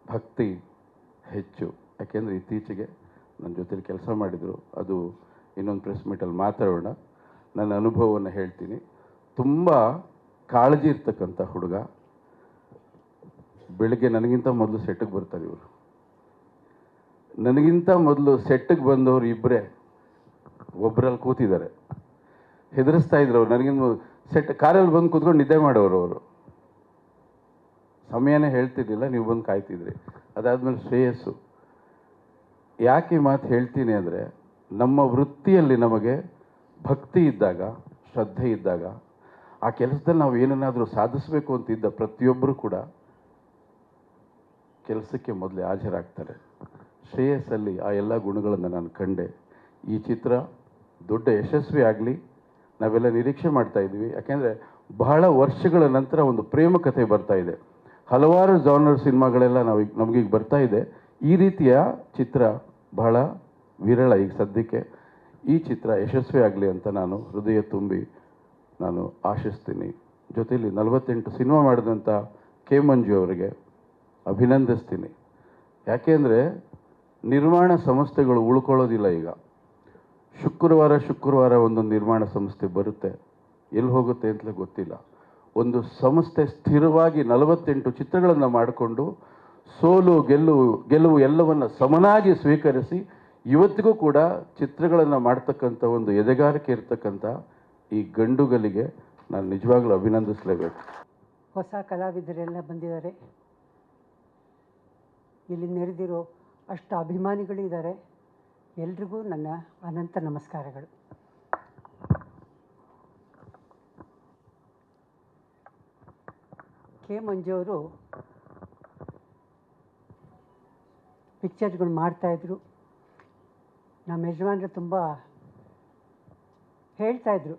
ಭಕ್ತಿ ಹೆಚ್ಚು. ಯಾಕೆಂದರೆ ಇತ್ತೀಚೆಗೆ ನನ್ನ ಜೊತೆಲಿ ಕೆಲಸ ಮಾಡಿದರು, ಅದು ಇನ್ನೊಂದು ಪ್ರೆಸ್ ಮೀಟಲ್ಲಿ ಮಾತಾಡೋಣ. ನನ್ನ ಅನುಭವವನ್ನು ಹೇಳ್ತೀನಿ. ತುಂಬ ಕಾಳಜಿ ಇರ್ತಕ್ಕಂಥ ಹುಡುಗ. ಬೆಳಗ್ಗೆ ನನಗಿಂತ ಮೊದಲು ಸೆಟ್ಟಿಗೆ ಬರ್ತಾರೆ ಇವರು. ನನಗಿಂತ ಮೊದಲು ಸೆಟ್ಟಿಗೆ ಬಂದವರು ಇಬ್ಬರೇ, ಒಬ್ಬರಲ್ಲಿ ಕೂತಿದ್ದಾರೆ. ಹೆದರಿಸ್ತಾ ಇದ್ರು ಅವ್ರು. ನನಗಿಂತ ಸೆಟ್ ಕಾರಲ್ಲಿ ಬಂದು ಕೂತ್ಕೊಂಡು ನಿದ್ದೆ ಮಾಡೋರು ಅವರು. ಸಮಯನೇ ಹೇಳ್ತಿರ್ಲಿಲ್ಲ, ನೀವು ಬಂದು ಕಾಯ್ತಿದ್ರಿ. ಅದಾದಮೇಲೆ ಶ್ರೇಯಸ್ಸು. ಯಾಕೆ ಈ ಮಾತು ಹೇಳ್ತೀನಿ ಅಂದರೆ, ನಮ್ಮ ವೃತ್ತಿಯಲ್ಲಿ ನಮಗೆ ಭಕ್ತಿ ಇದ್ದಾಗ, ಶ್ರದ್ಧೆ ಇದ್ದಾಗ, ಆ ಕೆಲಸದಲ್ಲಿ ನಾವು ಏನನ್ನಾದರೂ ಸಾಧಿಸಬೇಕು ಅಂತಿದ್ದ ಪ್ರತಿಯೊಬ್ಬರು ಕೂಡ ಕೆಲಸಕ್ಕೆ ಮೊದಲೇ ಹಾಜರಾಗ್ತಾರೆ. ಶ್ರೇಯಸ್ಸಲ್ಲಿ ಆ ಎಲ್ಲ ಗುಣಗಳನ್ನು ನಾನು ಕಂಡೆ. ಈ ಚಿತ್ರ ದೊಡ್ಡ ಯಶಸ್ವಿ ಆಗಲಿ ನಾವೆಲ್ಲ ನಿರೀಕ್ಷೆ ಮಾಡ್ತಾ ಇದ್ವಿ. ಯಾಕೆಂದರೆ ಬಹಳ ವರ್ಷಗಳ ನಂತರ ಒಂದು ಪ್ರೇಮ ಕಥೆ ಬರ್ತಾ ಇದೆ. ಹಲವಾರು ಜಾನರ್ ಸಿನಿಮಾಗಳೆಲ್ಲ ನಮಗೀಗ ಬರ್ತಾ ಇದೆ. ಈ ರೀತಿಯ ಚಿತ್ರ ಬಹಳ ವಿರಳ ಈಗ ಸದ್ಯಕ್ಕೆ. ಈ ಚಿತ್ರ ಯಶಸ್ವಿ ಆಗಲಿ ಅಂತ ನಾನು ಹೃದಯ ತುಂಬಿ ನಾನು ಆಶಿಸ್ತೀನಿ. ಜೊತೆಯಲ್ಲಿ 48 ಸಿನಿಮಾ ಮಾಡಿದಂಥ ಕೆ ಮಂಜು ಅವರಿಗೆ ಅಭಿನಂದಿಸ್ತೀನಿ. ಯಾಕೆಂದರೆ ನಿರ್ಮಾಣ ಸಂಸ್ಥೆಗಳು ಉಳ್ಕೊಳ್ಳೋದಿಲ್ಲ. ಈಗ ಶುಕ್ರವಾರ ಒಂದೊಂದು ನಿರ್ಮಾಣ ಸಂಸ್ಥೆ ಬರುತ್ತೆ, ಎಲ್ಲಿ ಹೋಗುತ್ತೆ ಅಂತಲೇ ಗೊತ್ತಿಲ್ಲ. ಒಂದು ಸಂಸ್ಥೆ ಸ್ಥಿರವಾಗಿ 48 ಚಿತ್ರಗಳನ್ನು ಮಾಡಿಕೊಂಡು ಸೋಲು ಗೆಲುವು ಎಲ್ಲವನ್ನು ಸಮನಾಗಿ ಸ್ವೀಕರಿಸಿ ಇವತ್ತಿಗೂ ಕೂಡ ಚಿತ್ರಗಳನ್ನು ಮಾಡ್ತಕ್ಕಂಥ ಒಂದು ಎದೆಗಾರಿಕೆ ಇರ್ತಕ್ಕಂಥ ಈ ಗಂಡುಗಲಿಗೆ ನಾನು ನಿಜವಾಗ್ಲೂ ಅಭಿನಂದಿಸಲೇಬೇಕು. ಹೊಸ ಕಲಾವಿದರೆಲ್ಲ ಬಂದಿದ್ದಾರೆ. ಇಲ್ಲಿ ನೆರೆದಿರೋ ಅಷ್ಟು ಅಭಿಮಾನಿಗಳಿದ್ದಾರೆ. ಎಲ್ರಿಗೂ ನನ್ನ ಅನಂತ ನಮಸ್ಕಾರಗಳು. ಕೆ ಮಂಜು ಅವರು ಪಿಕ್ಚರ್ಗಳು ಮಾಡ್ತಾಯಿದ್ರು. ನಮ್ಮ ಯಜಮಾನರು ತುಂಬ ಹೇಳ್ತಾಯಿದ್ರು,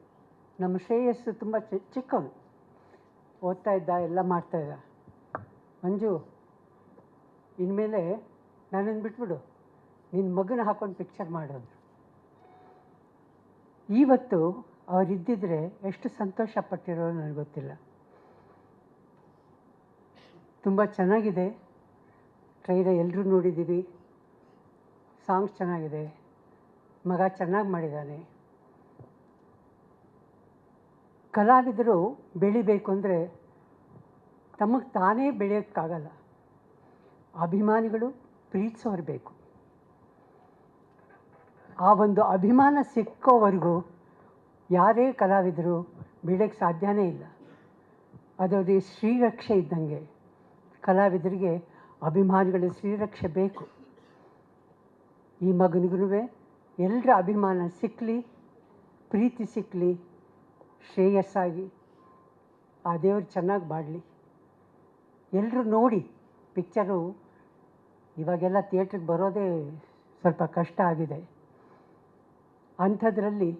ನಮ್ಮ ಶ್ರೇಯಸ್ಸು ತುಂಬ ಚಿಕ್ಕವನು, ಓದ್ತಾ ಇದ್ದ, ಎಲ್ಲ ಮಾಡ್ತಾಯಿದ್ದ. ಮಂಜು, ಇನ್ಮೇಲೆ ನನ್ನನ್ನು ಬಿಟ್ಬಿಡು, ನಿನ್ನ ಮಗನ ಹಾಕೊಂಡು ಪಿಕ್ಚರ್ ಮಾಡೋದು. ಇವತ್ತು ಅವರಿದ್ದಿದ್ರೆ ಎಷ್ಟು ಸಂತೋಷ ಪಟ್ಟಿರೋರು ನನಗೆ ಗೊತ್ತಿಲ್ಲ. ತುಂಬ ಚೆನ್ನಾಗಿದೆ. ಟ್ರೈಲರ್ ಎಲ್ಲರೂ ನೋಡಿದ್ದೀವಿ. ಸಾಂಗ್ಸ್ ಚೆನ್ನಾಗಿದೆ. ಮಗ ಚೆನ್ನಾಗಿ ಮಾಡಿದ್ದಾನೆ. ಕಲಾವಿದರು ಬೆಳಿಬೇಕು ಅಂದರೆ ತಮಗೆ ತಾನೇ ಬೆಳೆಯೋಕ್ಕಾಗಲ್ಲ. ಅಭಿಮಾನಿಗಳು ಪ್ರೀತಿಸೋರು ಬೇಕು. ಆ ಒಂದು ಅಭಿಮಾನ ಸಿಕ್ಕೋವರೆಗೂ ಯಾರೇ ಕಲಾವಿದರು ಬೆಳೆಯೋಕ್ಕೆ ಸಾಧ್ಯನೇ ಇಲ್ಲ. ಅದರದ್ದು ಶ್ರೀರಕ್ಷೆ ಇದ್ದಂಗೆ ಕಲಾವಿದರಿಗೆ ಅಭಿಮಾನಿಗಳ ಶ್ರೀರಕ್ಷೆ ಬೇಕು. ಈ ಮಗನಿಗೂ ಎಲ್ಲರ ಅಭಿಮಾನ ಸಿಕ್ಕಲಿ, ಪ್ರೀತಿ ಸಿಕ್ಕಲಿ, ಶ್ರೇಯಸ್ಸಾಗಿ ಆ ದೇವರು ಚೆನ್ನಾಗಿ ಬಾಡಲಿ. ಎಲ್ಲರೂ ನೋಡಿ ಪಿಕ್ಚರು. ಇವಾಗೆಲ್ಲ ಥಿಯೇಟ್ರಿಗೆ ಬರೋದೇ ಸ್ವಲ್ಪ ಕಷ್ಟ ಆಗಿದೆ. ಅಂಥದ್ರಲ್ಲಿ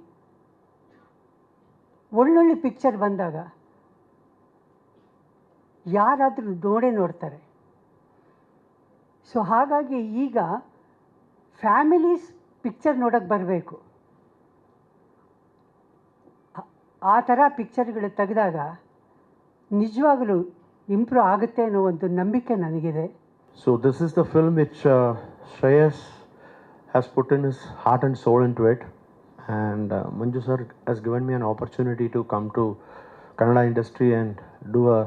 ಒಳ್ಳೊಳ್ಳೆ ಪಿಕ್ಚರ್ ಬಂದಾಗ ಯಾರಾದರೂ ನೋಡ್ತಾರೆ. ಸೊ ಹಾಗಾಗಿ ಈಗ ಫ್ಯಾಮಿಲೀಸ್ ಪಿಕ್ಚರ್ ನೋಡೋಕ್ಕೆ ಬರಬೇಕು. ಆ ಥರ ಪಿಕ್ಚರ್ಗಳು ತೆಗೆದಾಗ ನಿಜವಾಗಲೂ ಇಂಪ್ರೂವ್ ಆಗುತ್ತೆ ಅನ್ನೋ ಒಂದು ನಂಬಿಕೆ ನನಗಿದೆ. So this is the film which Shreyas has put in his heart and soul into it, and Manju sir has given me an opportunity to come to Kannada industry and do a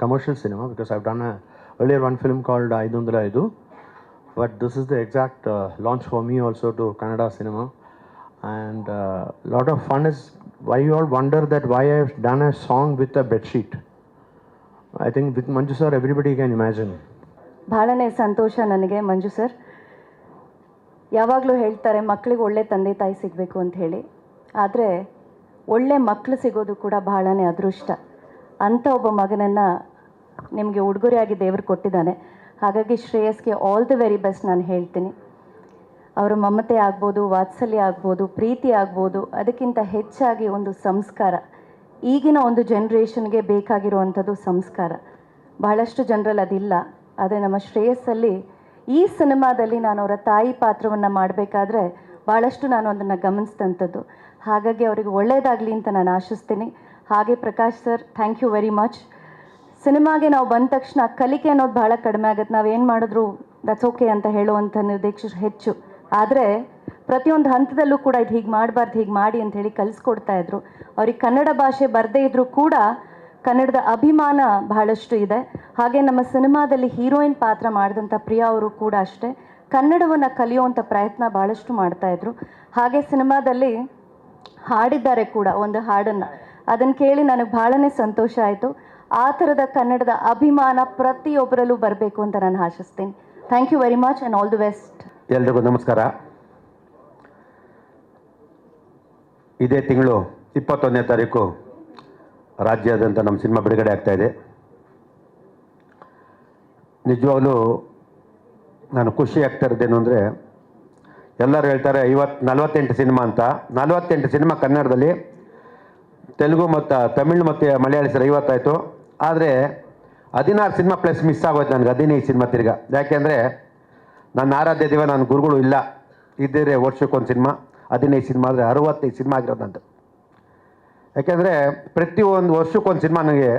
commercial cinema, because I've done a earlier one film called Aidundala Aidu, but this is the exact launch for me also to Kannada cinema, and lot of fun is why you all wonder that why I've done a song with a bedsheet. I think with Manju sir everybody can imagine. ಭಾಳನೇ ಸಂತೋಷ ನನಗೆ. ಮಂಜು sir ಯಾವಾಗಲೂ ಹೇಳ್ತಾರೆ ಮಕ್ಕಳಿಗೆ ಒಳ್ಳೆ ತಂದೆ ತಾಯಿ ಸಿಗಬೇಕು ಅಂತ ಹೇಳಿ. ಆದರೆ ಒಳ್ಳೆ ಮಕ್ಕಳು ಸಿಗೋದು ಕೂಡ ಭಾಳನೇ ಅದೃಷ್ಟ. ಅಂಥ ಒಬ್ಬ ಮಗನನ್ನು ನಿಮಗೆ ಉಡುಗೊರೆಯಾಗಿ ದೇವರು ಕೊಟ್ಟಿದ್ದಾನೆ. ಹಾಗಾಗಿ ಶ್ರೇಯಸ್ಗೆ ಆಲ್ ದಿ ವೆರಿ ಬೆಸ್ಟ್ ನಾನು ಹೇಳ್ತೀನಿ. ಅವರ ಮಮತೆ ಆಗ್ಬೋದು, ವಾತ್ಸಲ್ಯ ಆಗ್ಬೋದು, ಪ್ರೀತಿ ಆಗ್ಬೋದು, ಅದಕ್ಕಿಂತ ಹೆಚ್ಚಾಗಿ ಒಂದು ಸಂಸ್ಕಾರ. ಈಗಿನ ಒಂದು ಜನ್ರೇಷನ್ಗೆ ಬೇಕಾಗಿರುವಂಥದ್ದು ಸಂಸ್ಕಾರ. ಬಹಳಷ್ಟು ಜನರಲ್ಲಿ ಅದಿಲ್ಲ. ಆದರೆ ನಮ್ಮ ಶ್ರೇಯಸ್ಸಲ್ಲಿ ಈ ಸಿನಿಮಾದಲ್ಲಿ ನಾನು ಅವರ ತಾಯಿ ಪಾತ್ರವನ್ನು ಮಾಡಬೇಕಾದ್ರೆ ಭಾಳಷ್ಟು ನಾನು ಅದನ್ನು ಗಮನಿಸಿದಂಥದ್ದು. ಹಾಗಾಗಿ ಅವರಿಗೆ ಒಳ್ಳೆಯದಾಗಲಿ ಅಂತ ನಾನು ಆಶಿಸ್ತೀನಿ. ಹಾಗೆ Prakash sir, thank you very much. ಸಿನಿಮಾಗೆ ನಾವು ಬಂದ ತಕ್ಷಣ ಕಲಿಕೆ ಅನ್ನೋದು ಭಾಳ ಕಡಿಮೆ ಆಗುತ್ತೆ. ನಾವೇನು ಮಾಡಿದ್ರು ದಟ್ಸ್ ಓಕೆ ಅಂತ ಹೇಳುವಂಥ ನಿರ್ದೇಶಕರು ಹೆಚ್ಚು. ಆದರೆ ಪ್ರತಿಯೊಂದು ಹಂತದಲ್ಲೂ ಕೂಡ ಇದು ಹೀಗೆ ಮಾಡಬಾರ್ದು, ಹೀಗೆ ಮಾಡಿ ಅಂತ ಹೇಳಿ ಕಲಿಸ್ಕೊಡ್ತಾಯಿದ್ರು. ಅವ್ರಿಗೆ ಕನ್ನಡ ಭಾಷೆ ಬರದೇ ಇದ್ದರೂ ಕೂಡ ಕನ್ನಡದ ಅಭಿಮಾನ ಬಹಳಷ್ಟು ಇದೆ. ಹಾಗೆ ನಮ್ಮ ಸಿನಿಮಾದಲ್ಲಿ ಹೀರೋಯಿನ್ ಪಾತ್ರ ಮಾಡಿದಂಥ ಪ್ರಿಯಾ ಅವರು ಕೂಡ ಅಷ್ಟೇ ಕನ್ನಡವನ್ನು ಕಲಿಯುವಂಥ ಪ್ರಯತ್ನ ಭಾಳಷ್ಟು ಮಾಡ್ತಾಯಿದ್ರು. ಹಾಗೆ ಸಿನಿಮಾದಲ್ಲಿ ಹಾಡಿದ್ದಾರೆ ಕೂಡ ಒಂದು ಹಾಡನ್ನು. ಅದನ್ನು ಕೇಳಿ ನನಗೆ ಭಾಳನೇ ಸಂತೋಷ ಆಯಿತು. ಆ ಥರದ ಕನ್ನಡದ ಅಭಿಮಾನ ಪ್ರತಿಯೊಬ್ಬರಲ್ಲೂ ಬರಬೇಕು ಅಂತ ನಾನು ಆಶಿಸ್ತೀನಿ. Thank you very much and all the best. ಎಲ್ರಿಗೂ ನಮಸ್ಕಾರ. ಇದೇ ತಿಂಗಳು 21ನೇ ತಾರೀಕು ರಾಜ್ಯಾದ್ಯಂತ ನಮ್ಮ ಸಿನಿಮಾ ಬಿಡುಗಡೆ ಆಗ್ತಾಯಿದೆ. ನಿಜವಾಗ್ಲೂ ನಾನು ಖುಷಿ ಆಗ್ತಾ ಇರೋದೇನು ಅಂದರೆ, ಎಲ್ಲರೂ ಹೇಳ್ತಾರೆ 48 ಸಿನಿಮಾ ಅಂತ. 48 ಸಿನಿಮಾ ಕನ್ನಡದಲ್ಲಿ, ತೆಲುಗು ಮತ್ತು ತಮಿಳು ಮತ್ತು ಮಲಯಾಳಿ ಸರ್ 50 ಆಯಿತು. ಆದರೆ 16 ಸಿನಿಮಾ ಪ್ಲಸ್ ಮಿಸ್ ಆಗೋಯ್ತು ನನಗೆ, 15 ಸಿನಿಮಾ ತಿರ್ಗಾ. ಯಾಕೆಂದರೆ ನನ್ನ ಆರಾಧ್ಯ ದಿವ ನನ್ನ ಗುರುಗಳು ಇಲ್ಲ, ಇದ್ದರೆ ವರ್ಷಕ್ಕೊಂದು ಸಿನಿಮಾ, 15 ಸಿನಿಮಾ ಆದರೆ 65 ಸಿನಿಮಾ ಆಗಿರೋದು ನಂದು. ಯಾಕೆಂದರೆ ಪ್ರತಿಯೊಂದು ವರ್ಷಕ್ಕೊಂದು ಸಿನಿಮಾ ನನಗೆ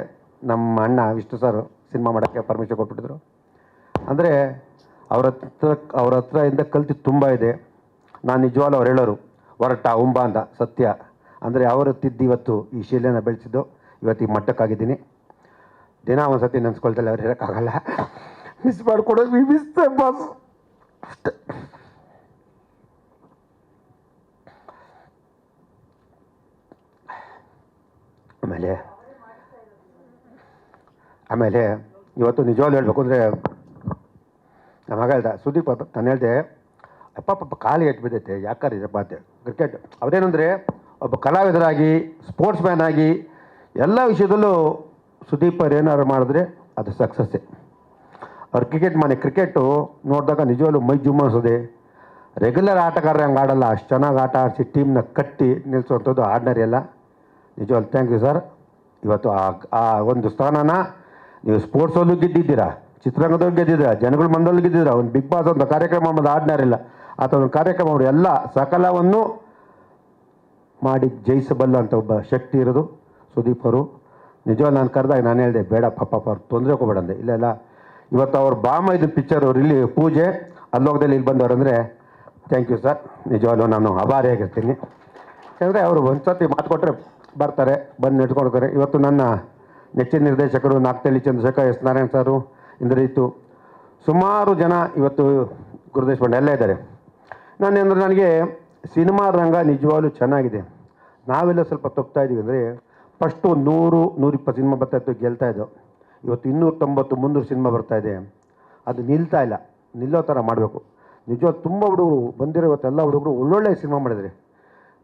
ನಮ್ಮ ಅಣ್ಣ ವಿಷ್ಣು ಸರ್ ಸಿನಿಮಾ ಮಾಡೋಕ್ಕೆ ಪರ್ಮಿಷನ್ ಕೊಟ್ಬಿಟ್ಟಿದ್ರು. ಅಂದರೆ ಅವ್ರ ಹತ್ರ ಇಂದ ಕಲ್ತು ತುಂಬ ಇದೆ. ನಾನು ನಿಜವಾಗ್ಲೂ ಅವ್ರು ಹೇಳೋರು ಹೊರಟ ಉಂಬ ಅಂತ, ಸತ್ಯ. ಅಂದರೆ ಅವರು ತಿದ್ದು ಇವತ್ತು ಈ ಶೈಲಿಯನ್ನು ಬೆಳೆಸಿದ್ದು, ಇವತ್ತು ಈ ಮಟ್ಟಕ್ಕಾಗಿದ್ದೀನಿ. ದಿನ ಒಂದು ಸತಿ ನೆನೆಸ್ಕೊಳ್ತಲ್ಲ, ಅವ್ರು ಹೇಳೋಕ್ಕಾಗಲ್ಲ. ಮಿಸ್ ಮಾಡ್ಕೊಡೋದು ಮಿಸ್ ಬಾಸ್ ಅಷ್ಟೇ. ಆಮೇಲೆ ಇವತ್ತು ನಿಜವಾಗ್ಲೂ ಹೇಳಬೇಕು ಅಂದರೆ, ನಮ್ಮ ಮಗ ಹೇಳ್ದ ಸುದೀಪ್, ನಾನು ಹೇಳಿದೆ ಅಪ್ಪ ಕಾಲಿಗೆ ಎಟ್ಟು ಬಿದ್ದೈತೆ, ಯಾಕಾರಿದೆ ಬಾತೆ ಕ್ರಿಕೆಟ್. ಅವರೇನೆಂದರೆ ಒಬ್ಬ ಕಲಾವಿದರಾಗಿ, ಸ್ಪೋರ್ಟ್ಸ್ ಮ್ಯಾನ್ ಆಗಿ ಎಲ್ಲ ವಿಷಯದಲ್ಲೂ ಸುದೀಪ್ ಅವ್ರು ಏನಾದ್ರು ಮಾಡಿದ್ರೆ ಅದು ಸಕ್ಸಸ್ಸೇ. ಅವ್ರು ಕ್ರಿಕೆಟು ನೋಡಿದಾಗ ನಿಜವಾಗ್ಲೂ ಮೈ ಜುಮ್ ಅನಿಸೋದೆ. ರೆಗ್ಯುಲರ್ ಆಟಗಾರರು ಹಂಗೆ ಆಡಲ್ಲ, ಅಷ್ಟು ಚೆನ್ನಾಗಿ ಆಟ ಆಡಿಸಿ ಟೀಮ್ನ ಕಟ್ಟಿ ನಿಲ್ಲಿಸುವಂಥದ್ದು ಆರ್ಡಿನರಿ ಅಲ್ಲ. ನಿಜವಾಗ್ಲೂ ಥ್ಯಾಂಕ್ ಯು ಸರ್. ಇವತ್ತು ಆ ಒಂದು ಸ್ಥಾನನ ನೀವು ಸ್ಪೋರ್ಟ್ಸಲ್ಲೂ ಗೆದ್ದಿದ್ದೀರಾ, ಚಿತ್ರರಂಗದಲ್ಲೂ ಗೆದ್ದಿದ್ದೀರಾ, ಜನಗಳ ಮಂದಲ್ಲೂ ಗೆದ್ದಿದ್ದೀರಾ. ಒಂದು ಬಿಗ್ ಬಾಸ್ ಒಂದು ಕಾರ್ಯಕ್ರಮ ಮಾಡೋದು ಆರ್ಡಿನರಿ ಇಲ್ಲ. ಅಥವಾ ಒಂದು ಕಾರ್ಯಕ್ರಮ ಅವರು ಎಲ್ಲ ಸಕಲವನ್ನು ಮಾಡಿ ಜಯಿಸಬಲ್ಲ ಅಂತ ಒಬ್ಬ ಶಕ್ತಿ ಇರೋದು ಸುದೀಪ್ ಅವರು. ನಿಜವಾಗಿ ನಾನು ಕರೆದಾಗ ನಾನು ಹೇಳಿದೆ, ಬೇಡ ಪಾಪ ಅವ್ರು ತೊಂದರೆ ಹೋಗ್ಬೇಡ ಅಂದೆ. ಇಲ್ಲ ಇವತ್ತು ಅವ್ರು ಬಾಮ ಇದು ಪಿಕ್ಚರ್ ಅವ್ರು ಇಲ್ಲಿ ಪೂಜೆ ಅಲ್ಲೋಗದಲ್ಲಿ ಇಲ್ಲಿ ಬಂದವರಂದರೆ ಥ್ಯಾಂಕ್ ಯು ಸರ್. ನಿಜವಾಗ್ಲೂ ನಾನು ಆಭಾರಿಯಾಗಿರ್ತೀನಿ. ಯಾಕೆಂದರೆ ಅವರು ಒಂದು ಸರ್ತಿ ಮಾತು ಕೊಟ್ಟರೆ ಬರ್ತಾರೆ, ಬಂದು ನೆಟ್ಕೊಡ್ತಾರೆ. ಇವತ್ತು ನನ್ನ ನೆಚ್ಚಿನ ನಿರ್ದೇಶಕರು ನಾಗ್ತಳ್ಳಿ ಚಂದ್ರಶೇಖರ್, ಎಸ್ ನಾರಾಯಣ್ ಸಾರು, ಇಂದ್ರಜಿತ್ತು, ಸುಮಾರು ಜನ ಇವತ್ತು ಗುರುದೇಶ್ ಪಾಂಡೆ ಎಲ್ಲ ಇದ್ದಾರೆ. ನಾನೇಂದ್ರೆ ನನಗೆ ಸಿನಿಮಾ ರಂಗ ನಿಜವಾಗ್ಲೂ ಚೆನ್ನಾಗಿದೆ. ನಾವೆಲ್ಲ ಸ್ವಲ್ಪ ತಪ್ತಾ ಇದ್ದೀವಿ. ಅಂದರೆ ಫಸ್ಟು 100-120 ಸಿನಿಮಾ ಬರ್ತಾಯಿತ್ತು, ಗೆಲ್ತಾಯಿದ್ದೋ. ಇವತ್ತು 290-300 ಸಿನಿಮಾ ಬರ್ತಾಯಿದೆ. ಅದು ನಿಲ್ತಾ ಇಲ್ಲ, ನಿಲ್ಲೋ ಥರ ಮಾಡಬೇಕು. ನಿಜವಾಗ್ ತುಂಬ ಹುಡುಗರು ಬಂದಿರೋ ಇವತ್ತೆಲ್ಲ ಹುಡುಗರು ಒಳ್ಳೊಳ್ಳೆ ಸಿನಿಮಾ ಮಾಡಿದರೆ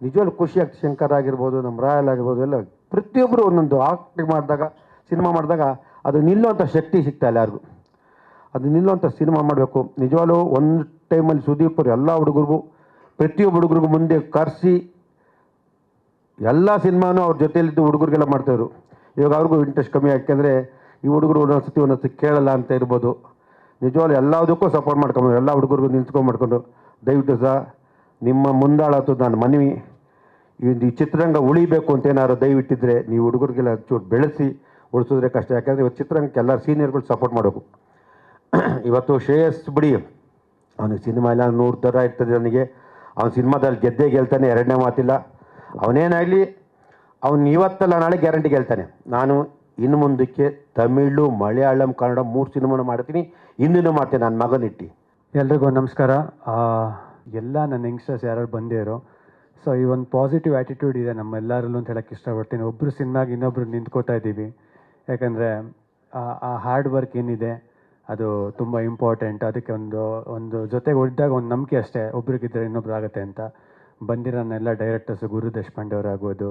ನಿಜವಾಗ್ಲೂ ಖುಷಿ ಆಗ್ತದೆ. ಶಂಕರ್ ಆಗಿರ್ಬೋದು, ನಮ್ಮ ರಾಯಲ್ ಆಗಿರ್ಬೋದು, ಎಲ್ಲ ಪ್ರತಿಯೊಬ್ಬರು ಒಂದೊಂದು ಆಕ್ಟಿಂಗ್ ಮಾಡಿದಾಗ, ಸಿನಿಮಾ ಮಾಡಿದಾಗ ಅದು ನಿಲ್ಲುವಂಥ ಶಕ್ತಿ ಸಿಗ್ತಾ ಇಲ್ಲ ಯಾರಿಗೂ. ಅದು ನಿಲ್ಲುವಂಥ ಸಿನಿಮಾ ಮಾಡಬೇಕು. ನಿಜವಾಗ್ಲೂ ಒಂದು ಟೈಮಲ್ಲಿ ಸುದೀಪ್ ಅವರು ಎಲ್ಲ ಹುಡುಗರಿಗೂ, ಪ್ರತಿಯೊಬ್ಬ ಹುಡುಗರಿಗೂ ಮುಂದೆ ಕರೆಸಿ ಎಲ್ಲ ಸಿನಿಮಾನೂ ಅವ್ರ ಜೊತೆಯಲ್ಲಿದ್ದು ಹುಡುಗರಿಗೆಲ್ಲ ಮಾಡ್ತಾಯಿದ್ರು. ಇವಾಗ ಅವ್ರಿಗೂ ಇಂಟ್ರೆಸ್ಟ್ ಕಮ್ಮಿ, ಯಾಕೆಂದರೆ ಈ ಹುಡುಗರು ಒಂದೊಂದ್ಸತಿ ಕೇಳಲ್ಲ ಅಂತ ಇರ್ಬೋದು. ನಿಜವಾಗ್ಲೂ ಎಲ್ಲದಕ್ಕೂ ಸಪೋರ್ಟ್ ಮಾಡ್ಕೊಂಡು ಎಲ್ಲ ಹುಡುಗರಿಗೂ ನಿಂತ್ಕೊಂಡು ಮಾಡ್ಕೊಂಡು, ದಯವಿಟ್ಟು ಸಹ ನಿಮ್ಮ ಮುಂದಾಳತ್ತು ನಾನು ಮನವಿ, ಈ ಚಿತ್ರರಂಗ ಉಳಿಬೇಕು ಅಂತ ಏನಾದ್ರು ದಯವಿಟ್ಟಿದ್ರೆ ನೀವು ಹುಡುಗರಿಗೆಲ್ಲ ಚೂರು ಬೆಳೆಸಿ ಉಳಿಸಿದ್ರೆ ಕಷ್ಟ. ಯಾಕೆಂದರೆ ಇವತ್ತು ಚಿತ್ರರಂಗಕ್ಕೆ ಎಲ್ಲ ಸೀನಿಯರ್ಗಳು ಸಪೋರ್ಟ್ ಮಾಡಬೇಕು. ಇವತ್ತು ಶ್ರೇಯಸ್ ಬಿಡಿ, ಅವನಿಗೆ ಸಿನಿಮಾ ಎಲ್ಲ 100 ಥರ ಇರ್ತದೆ. ನನಗೆ ಅವನ ಸಿನಿಮಾದಲ್ಲಿ ಗೆದ್ದೇ ಗೆಲ್ತಾನೆ, ಎರಡನೇ ಮಾತಿಲ್ಲ. ಅವನೇನಾಗಲಿ ಅವನು ಇವತ್ತಲ್ಲ ನಾಳೆ ಗ್ಯಾರಂಟಿ ಗೆಲ್ತಾನೆ. ನಾನು ಇನ್ನು ಮುಂದಕ್ಕೆ ತಮಿಳು, ಮಲಯಾಳಂ, ಕನ್ನಡ 3 ಸಿನಿಮಾನ ಮಾಡ್ತೀನಿ, ಇನ್ನೂ ಮಾಡ್ತೀನಿ ನನ್ನ ಮಗನಿಟ್ಟು. ಎಲ್ರಿಗೂ ನಮಸ್ಕಾರ. ಎಲ್ಲ ನನ್ನ ಯಂಗ್ಸ್ಟರ್ಸ್ ಯಾರು ಬಂದಿರೋ, ಸೊ ಈ ಒಂದು ಪಾಸಿಟಿವ್ ಆ್ಯಟಿಟ್ಯೂಡ್ ಇದೆ ನಮ್ಮೆಲ್ಲರಲ್ಲೂ ಅಂತ ಹೇಳೋಕ್ಕೆ ಇಷ್ಟಪಡ್ತೀನಿ. ಒಬ್ಬರು ಸಿನಿಮಾಗೆ ಇನ್ನೊಬ್ರು ನಿಂತ್ಕೋತಾ ಇದ್ದೀವಿ. ಯಾಕಂದರೆ ಆ ಹಾರ್ಡ್ ವರ್ಕ್ ಏನಿದೆ ಅದು ತುಂಬ ಇಂಪಾರ್ಟೆಂಟ್. ಅದಕ್ಕೆ ಒಂದು ಜೊತೆಗೆ ಹೊಡೆದಾಗ ಒಂದು ನಂಬಿಕೆ ಅಷ್ಟೇ, ಒಬ್ರಿಗಿದ್ದರೆ ಇನ್ನೊಬ್ರು ಆಗುತ್ತೆ ಅಂತ. ಬಂದಿರೋ ನನ್ನೆಲ್ಲ ಡೈರೆಕ್ಟರ್ಸು, ಗುರು ದೇಶಪಾಂಡೆ ಅವರಾಗ್ಬೋದು,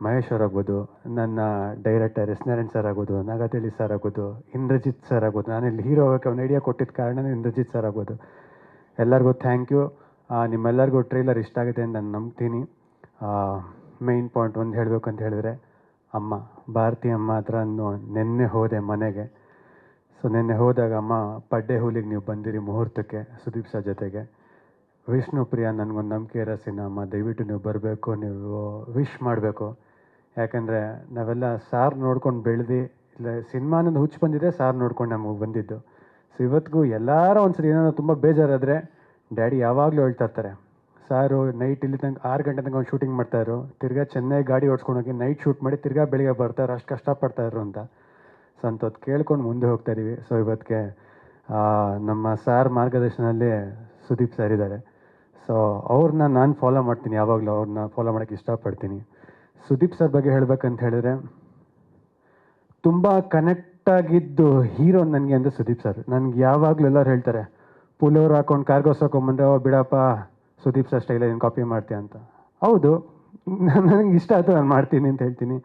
ಮಹೇಶ್ ಅವರಾಗ್ಬೋದು, ನನ್ನ ಡೈರೆಕ್ಟರ್ ಎಸ್ ನಾರಾಯಣ್ ಸರ್ ಆಗ್ಬೋದು, ನಾಗತಿಳಿ ಸರ್ ಆಗ್ಬೋದು, ಇಂದ್ರಜಿತ್ ಸರ್ ಆಗ್ಬೋದು. ನಾನಿಲ್ಲಿ ಹೀರೋ ಆಗೋಕ್ಕೆ ಒಂದು ಐಡಿಯಾ ಕೊಟ್ಟಿದ್ದ ಕಾರಣನೇ ಇಂದ್ರಜಿತ್ ಸರ್ ಆಗ್ಬೋದು. ಎಲ್ಲರಿಗೂ ಥ್ಯಾಂಕ್ ಯು. ನಿಮ್ಮೆಲ್ಲರಿಗೂ ಟ್ರೈಲರ್ ಇಷ್ಟ ಆಗಿದೆ ಅಂತ ನಾನು ನಂಬ್ತೀನಿ. ಮೇಯ್ನ್ ಪಾಯಿಂಟ್ ಒಂದು ಹೇಳಬೇಕು ಅಂತ ಹೇಳಿದ್ರೆ, ಅಮ್ಮ ಭಾರತಿ ಅಮ್ಮ ಹತ್ರ ನಿನ್ನೆ ಹೋದೆ ಮನೆಗೆ. ಸೊ ನಿನ್ನೆ ಹೋದಾಗ ಅಮ್ಮ, ಪಡ್ಡೆ ಹೂಲಿಗೆ ನೀವು ಬಂದಿರಿ ಮುಹೂರ್ತಕ್ಕೆ ಸುದೀಪ್ ಸರ್ ಜೊತೆಗೆ. ವಿಷ್ಣು ಪ್ರಿಯಾ ನನಗೊಂದು ನಂಬಿಕೆ ಇರೋ ಸಿನಿಮಾ, ದಯವಿಟ್ಟು ನೀವು ಬರಬೇಕು, ನೀವು ವಿಶ್ ಮಾಡಬೇಕು. ಯಾಕಂದರೆ ನಾವೆಲ್ಲ ಸಾರ್ ನೋಡ್ಕೊಂಡು ಬೆಳೆದು, ಇಲ್ಲ ಸಿನಿಮಾನೊಂದು ಹುಚ್ಚು ಬಂದಿದೆ, ಸಾರ್ ನೋಡ್ಕೊಂಡು ನಮಗೆ ಬಂದಿದ್ದು. ಸೊ ಇವತ್ತಿಗೂ ಎಲ್ಲರೂ ಒಂದ್ಸರಿ ಏನೋ ತುಂಬ ಬೇಜಾರಾದರೆ ಡ್ಯಾಡಿ ಯಾವಾಗಲೂ ಹೇಳ್ತಾ ಇರ್ತಾರೆ, ಸಾರು ನೈಟ್ ಇಲ್ಲಿ ತನಕ 6 ಗಂಟೆ ತನಕ ಒಂದು ಶೂಟಿಂಗ್ ಮಾಡ್ತಾಯಿದ್ರು, ತಿರ್ಗಾ ಚೆನ್ನೈ ಗಾಡಿ ಓಡಿಸ್ಕೊಂಡೋಗಿ ನೈಟ್ ಶೂಟ್ ಮಾಡಿ ತಿರ್ಗಾ ಬೆಳಿಗ್ಗೆ ಬರ್ತಾರೆ, ಅಷ್ಟು ಕಷ್ಟಪಡ್ತಾಯಿದ್ರು ಅಂತ. ಸೊ ಅಂಥದ್ದು ಕೇಳ್ಕೊಂಡು ಮುಂದೆ ಹೋಗ್ತಾಯಿದ್ದೀವಿ. ಸೊ ಇವತ್ತಿಗೆ ನಮ್ಮ ಸಾರ್ ಮಾರ್ಗದರ್ಶನದಲ್ಲಿ ಸುದೀಪ್ ಸರ್ ಇದ್ದಾರೆ. ಸೊ ಅವ್ರನ್ನ ನಾನು ಫಾಲೋ ಮಾಡ್ತೀನಿ, ಯಾವಾಗಲೂ ಅವ್ರನ್ನ ಫಾಲೋ ಮಾಡೋಕ್ಕೆ ಇಷ್ಟಪಡ್ತೀನಿ. ಸುದೀಪ್ ಸರ್ ಬಗ್ಗೆ ಹೇಳಬೇಕಂತ ಹೇಳಿದ್ರೆ, ತುಂಬ ಕನೆಕ್ಟಾಗಿದ್ದು ಹೀರೋ ನನಗೆ ಅಂದರೆ ಸುದೀಪ್ ಸರ್. ನನಗೆ ಯಾವಾಗಲೂ ಎಲ್ಲರೂ ಹೇಳ್ತಾರೆ, ಪುಲೋರು ಹಾಕೊಂಡು ಕಾರ್ಗೋಸ್ ಹಾಕೊಂಬಂದ್ರೆ ಬಿಡಪ್ಪ ಸುದೀಪ್ ಸರ್ ಸ್ಟೈಲ ಏನು ಕಾಪಿ ಮಾಡ್ತೀಯ ಅಂತ. ಹೌದು, ನನಗೆ ಇಷ್ಟ ಆಯಿತು, ನಾನು ಮಾಡ್ತೀನಿ ಅಂತ ಹೇಳ್ತೀನಿ.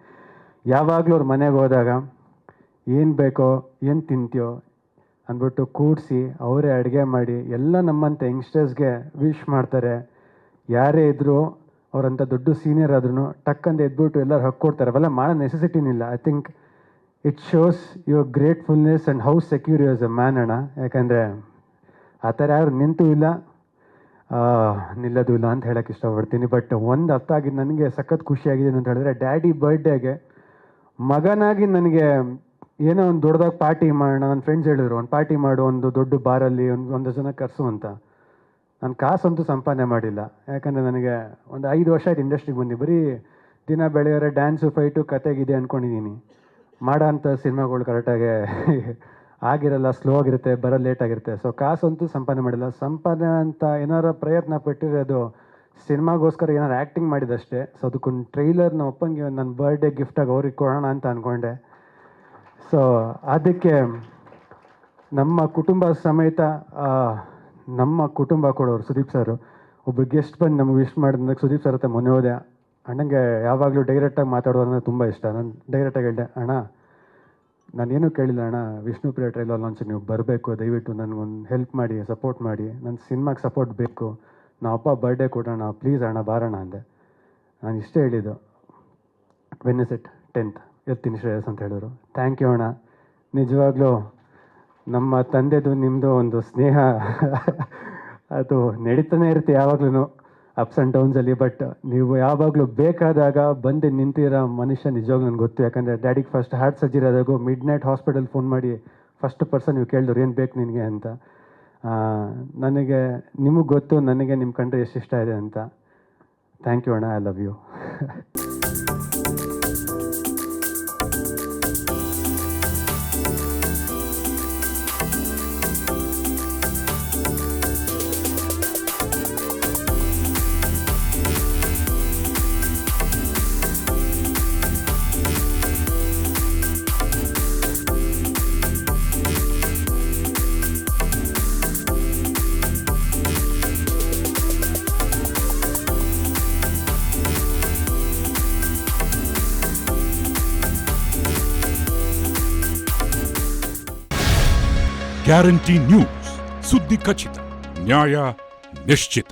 ಯಾವಾಗಲೂ ಅವ್ರ ಮನೆಗೆ ಹೋದಾಗ ಏನು ಬೇಕೋ, ಏನು ತಿಂತೀಯೋ, ಅಂದ್ಬಿಟ್ಟು ಕೂಡಿಸಿ ಅವರೇ ಅಡುಗೆ ಮಾಡಿ ಎಲ್ಲ ನಮ್ಮಂಥ ಯಂಗ್ಸ್ಟರ್ಸ್ಗೆ ವಿಶ್ ಮಾಡ್ತಾರೆ. ಯಾರೇ ಇದ್ದರೂ ಅವರಂಥ ದೊಡ್ಡ ಸೀನಿಯರ್ ಆದ್ರೂ ಟಕ್ಕಂತ ಎದ್ಬಿಟ್ಟು ಎಲ್ಲರೂ ಹಕ್ಕೊಡ್ತಾರೆ. ಅವೆಲ್ಲ ಮಾಡೋ ನೆಸೆಸಿಟಿನಿಲ್ಲ. I think it shows your gratefulness and how secure you as a man ಅಣ್ಣ. ಯಾಕಂದರೆ ಆ ಥರ ಯಾರು ನಿಂತೂ ಇಲ್ಲ ನಿಲ್ಲೋದು ಇಲ್ಲ ಅಂತ ಹೇಳೋಕ್ಕೆ ಇಷ್ಟಪಡ್ತೀನಿ. ಬಟ್ ಒಂದು ಅರ್ಥ ಆಗಿದ್ದು ನನಗೆ ಸಖತ್ ಖುಷಿಯಾಗಿದೆ ಅಂತ ಹೇಳಿದ್ರೆ, ಡ್ಯಾಡಿ ಬರ್ಡೇಗೆ ಮಗನಾಗಿ ನನಗೆ ಏನೋ ಒಂದು ದೊಡ್ಡದಾಗಿ ಪಾರ್ಟಿ ಮಾಡೋಣ. ನನ್ನ ಫ್ರೆಂಡ್ಸ್ ಹೇಳಿದ್ರು ಒಂದು ಪಾರ್ಟಿ ಮಾಡು, ಒಂದು ದೊಡ್ಡ ಬಾರಲ್ಲಿ ಒಂದು ಜನ ಕರೆಸು ಅಂತ. ನಾನು ಕಾಸಂತೂ ಸಂಪಾದನೆ ಮಾಡಿಲ್ಲ. ಯಾಕಂದರೆ ನನಗೆ ಒಂದು 5 ವರ್ಷ ಆಯ್ತು ಇಂಡಸ್ಟ್ರಿಗೆ ಬಂದು. ಬರೀ ದಿನ ಬೆಳೆಯೋರೆ ಡ್ಯಾನ್ಸು ಫೈಟು ಕತೆಗಿದೆ ಅಂದ್ಕೊಂಡಿದ್ದೀನಿ. ಮಾಡೋ ಅಂಥ ಸಿನಿಮಾಗಳು ಕರೆಕ್ಟಾಗಿ ಆಗಿರಲ್ಲ, ಸ್ಲೋ ಆಗಿರುತ್ತೆ, ಬರೋದು ಲೇಟ್ ಆಗಿರುತ್ತೆ. ಸೊ ಕಾಸಂತೂ ಸಂಪಾದನೆ ಮಾಡಿಲ್ಲ. ಸಂಪಾದನೆ ಅಂತ ಏನಾರು ಪ್ರಯತ್ನ ಪಟ್ಟಿರೋದು ಸಿನಿಮಾಗೋಸ್ಕರ ಏನಾರು ಆ್ಯಕ್ಟಿಂಗ್ ಮಾಡಿದಷ್ಟೇ. ಸೊ ಅದಕ್ಕೊಂದು ಟ್ರೈಲರ್ನ ಒಪ್ಪಂಗೆ ನನ್ನ ಬರ್ಡೇ ಗಿಫ್ಟಾಗಿ ಅವ್ರಿಗೆ ಕೊಡೋಣ ಅಂತ ಅಂದ್ಕೊಂಡೆ. ಸೊ ಅದಕ್ಕೆ ನಮ್ಮ ಕುಟುಂಬ ಸಮೇತ ನಮ್ಮ ಕುಟುಂಬ ಕೊಡೋರು ಸುದೀಪ್ ಸರ್ ಒಬ್ಬರು ಗೆಸ್ಟ್ ಬಂದು ನಮಗೆ ವಿಶ್ ಮಾಡಿದಾಗ ಸುದೀಪ್ ಸರ್ ಹತ್ರ ಮೊನ್ನೆ ಹೋದೆ. ಅಣ್ಣಂಗೆ ಯಾವಾಗಲೂ ಡೈರೆಕ್ಟಾಗಿ ಮಾತಾಡೋದು ಅಂದರೆ ತುಂಬ ಇಷ್ಟ. ನಾನು ಡೈರೆಕ್ಟಾಗಿ ಹೇಳಿದೆ, ಅಣ್ಣ ನಾನೇನು ಕೇಳಿಲ್ಲ ಅಣ್ಣ, ವಿಷ್ಣುಪ್ರಿಯ ಟ್ರೈಲರ್ ಲಾಂಚಿಗೆ ನೀವು ಬರಬೇಕು, ದಯವಿಟ್ಟು ನನಗೊಂದು ಹೆಲ್ಪ್ ಮಾಡಿ, ಸಪೋರ್ಟ್ ಮಾಡಿ, ನನ್ನ ಸಿನಿಮಾಗೆ ಸಪೋರ್ಟ್ ಬೇಕು, ನಾವು ಅಪ್ಪ ಬರ್ಡೇ ಕೊಡೋಣ ಪ್ಲೀಸ್ ಅಣ್ಣ ಬಾರೋಣ ಅಂದೆ. ನಾನು ಇಷ್ಟೇ ಹೇಳಿದ್ದು. ವೆನ್ನಿಸ್ 10th ಇರ್ತೀನಿ ಶ್ರೇಯಸ್ ಅಂತ ಹೇಳಿದ್ರು. ಥ್ಯಾಂಕ್ ಯು ಅಣ್ಣ. ನಿಜವಾಗ್ಲೂ ನಮ್ಮ ತಂದೆದು ನಿಮ್ಮದು ಒಂದು ಸ್ನೇಹ ಅದು ನಡೀತಾನೆ ಇರುತ್ತೆ ಯಾವಾಗ್ಲೂ ಅಪ್ಸ್ ಆ್ಯಂಡ್ ಡೌನ್ಸಲ್ಲಿ. ಬಟ್ ನೀವು ಯಾವಾಗಲೂ ಬೇಕಾದಾಗ ಬಂದು ನಿಂತಿರೋ ಮನುಷ್ಯ ನಿಜವಾಗ್ಲೂ ನನಗೆ ಗೊತ್ತು. ಯಾಕಂದರೆ ಡ್ಯಾಡಿಗೆ ಫಸ್ಟ್ ಹಾರ್ಟ್ ಸರ್ಜರಿ ಆದಾಗೂ ಮಿಡ್ ನೈಟ್ ಹಾಸ್ಪಿಟಲ್ ಫೋನ್ ಮಾಡಿ ಫಸ್ಟ್ ಪರ್ಸನ್ ನೀವು ಕೇಳಿದ್ರು ಏನು ಬೇಕು ನಿನಗೆ ಅಂತ. ನನಗೆ ನಿಮಗೆ ಗೊತ್ತು ನನಗೆ ನಿಮ್ಮ ಕಂಡ್ರೆ ಎಷ್ಟು ಇಷ್ಟ ಇದೆ ಅಂತ. ಥ್ಯಾಂಕ್ ಯು ಅಣ್ಣ, I love you. Guarantee news, ಸುದ್ದಿ ಖಚಿತ, ನ್ಯಾಯ ನಿಶ್ಚಿತ.